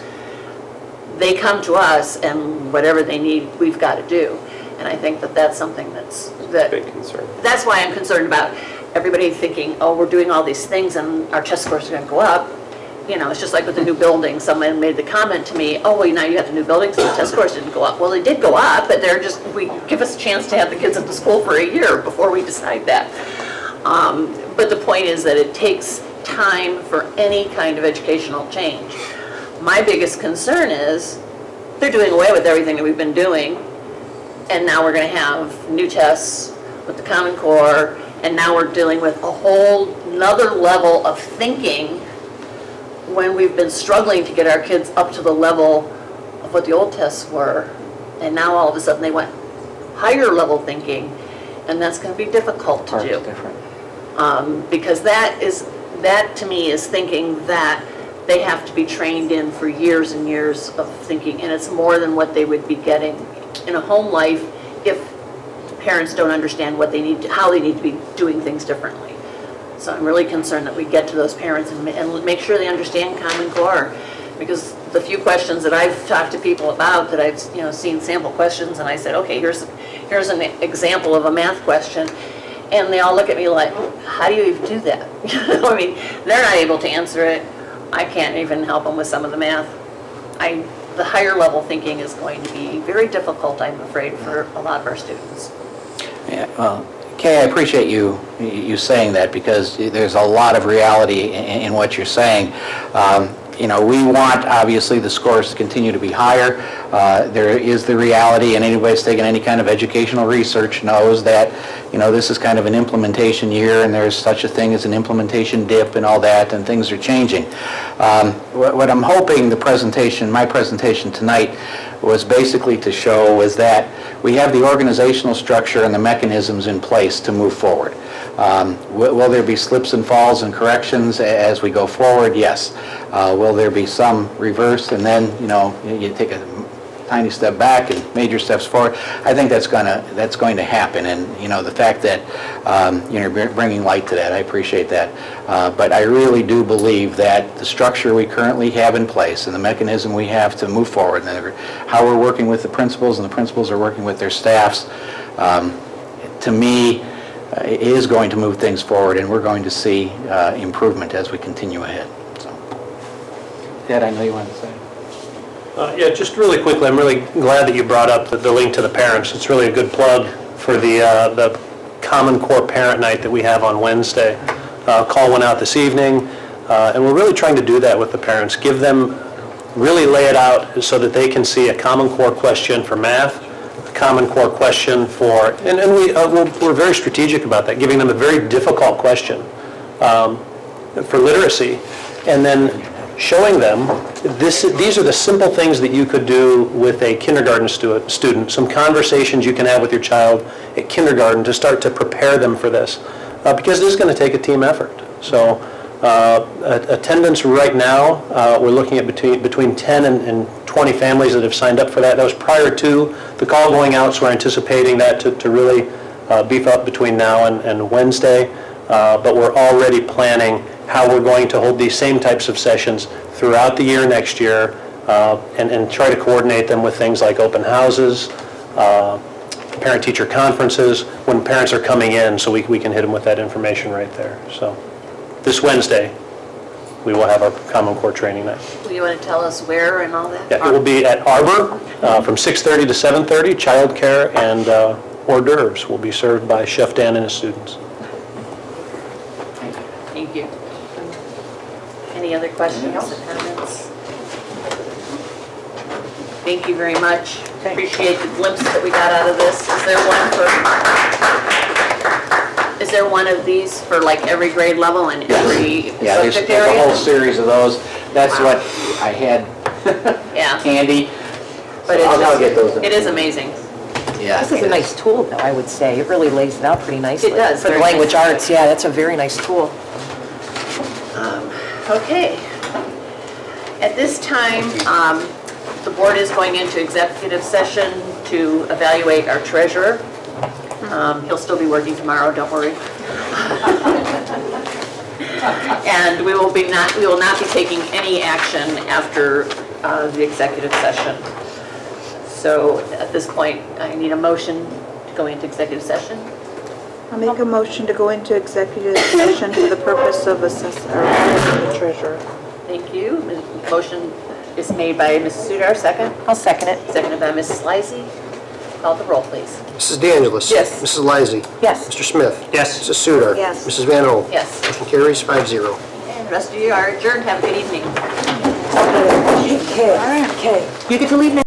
they come to us, and whatever they need, we've got to do. And I think that that's something that's big concern. That's why I'm concerned about everybody thinking, oh, we're doing all these things and our test scores are going to go up. You know, it's just like with the new building. Someone made the comment to me, oh, well, now you have the new building, so the test scores didn't go up. Well, they did go up, but they're just, give us a chance to have the kids at the school for a year before we decide that. But the point is that it takes time for any kind of educational change. My biggest concern is they're doing away with everything that we've been doing, and now we're going to have new tests with the Common Core, and now we're dealing with a whole another level of thinking when we've been struggling to get our kids up to the level of what the old tests were, and now all of a sudden they went higher level thinking, and that's going to be difficult to do. Because that to me is thinking that they have to be trained in for years and years of thinking, and it's more than what they would be getting in a home life if parents don't understand what they need to, how they need to be doing things differently. So I'm really concerned that we get to those parents and make sure they understand Common Core, because the few questions that I've talked to people about, that I've seen sample questions, and I said, okay, here's an example of a math question, and they all look at me like, how do you even do that? I mean, they're not able to answer it. I can't even help them with some of the math. The higher level thinking is going to be very difficult, I'm afraid, for a lot of our students.
Yeah, well, Kay, I appreciate you saying that, because there's a lot of reality in what you're saying. We want, obviously, the scores to continue to be higher. There is the reality, and anybody who's taken any kind of educational research knows that, this is kind of an implementation year, and there's such a thing as an implementation dip and all that, and things are changing. What I'm hoping my presentation tonight was basically to show was that we have the organizational structure and the mechanisms in place to move forward. Will there be slips and falls and corrections as we go forward? Yes. Will there be some reverse, and then you take a tiny step back and major steps forward? I think that's going to happen, and the fact that you're bringing light to that, I appreciate that. But I really do believe that the structure we currently have in place and the mechanism we have to move forward, and how we're working with the principals and the principals are working with their staffs, to me, is going to move things forward, and we're going to see improvement as we continue ahead. So, Ted, I know you wanted to say.
Yeah, just really quickly, I'm really glad that you brought up the link to the parents. It's really a good plug for the Common Core Parent Night that we have on Wednesday. Call went out this evening, and we're really trying to do that with the parents. Give them, really lay it out so that they can see a Common Core question for math, a Common Core question for, and we're very strategic about that, giving them a very difficult question for literacy, and then showing them these are the simple things that you could do with a kindergarten student, some conversations you can have with your child at kindergarten to start to prepare them for this, because this is going to take a team effort. So attendance right now, we're looking at between 10 and 20 families that have signed up for that. That was prior to the call going out, so we're anticipating that to really beef up between now and Wednesday, but we're already planning how we're going to hold these same types of sessions throughout the year next year, and try to coordinate them with things like open houses, parent-teacher conferences, when parents are coming in, so we can hit them with that information right there. So this Wednesday, we will have our Common Core training night.
Will you want to tell us where and all that?
Yeah, it will be at Arbor from 6:30 to 7:30. Childcare and hors d'oeuvres will be served by Chef Dan and his students.
Thank you. Any Any other questions or comments? Thank you very much. Appreciate the glimpse that we got out of this. Is there one of these for like every grade level and every
Yeah, there's
subject
a
area?
whole series of those. That's what I had handy.
But
So I'll get those.
it is amazing.
Yeah.
This is a nice tool, though, I would say. It really lays it out pretty nicely.
It does,
For the
very
language
nicely.
arts, yeah, that's a very nice tool.
Okay. At this time, the board is going into executive session to evaluate our treasurer. He'll still be working tomorrow, don't worry. And we will not be taking any action after the executive session. So at this point, I need a motion to go into executive session.
I'll make a motion to go into executive session for the purpose of assessing the treasurer.
Thank you. Motion is made by Mrs. Sudar, second.
I'll second it.
Seconded by Mrs. Lysy. Call the roll, please.
Mrs. DeAngelis.
Yes.
Mrs. Lysy.
Yes.
Mr. Smith.
Yes.
Mrs. Sudar.
Yes.
Mrs. Van Hoen.
Yes.
Motion carries 5-0.
And the rest of you are adjourned. Have a good evening.
Okay. You get to leave now.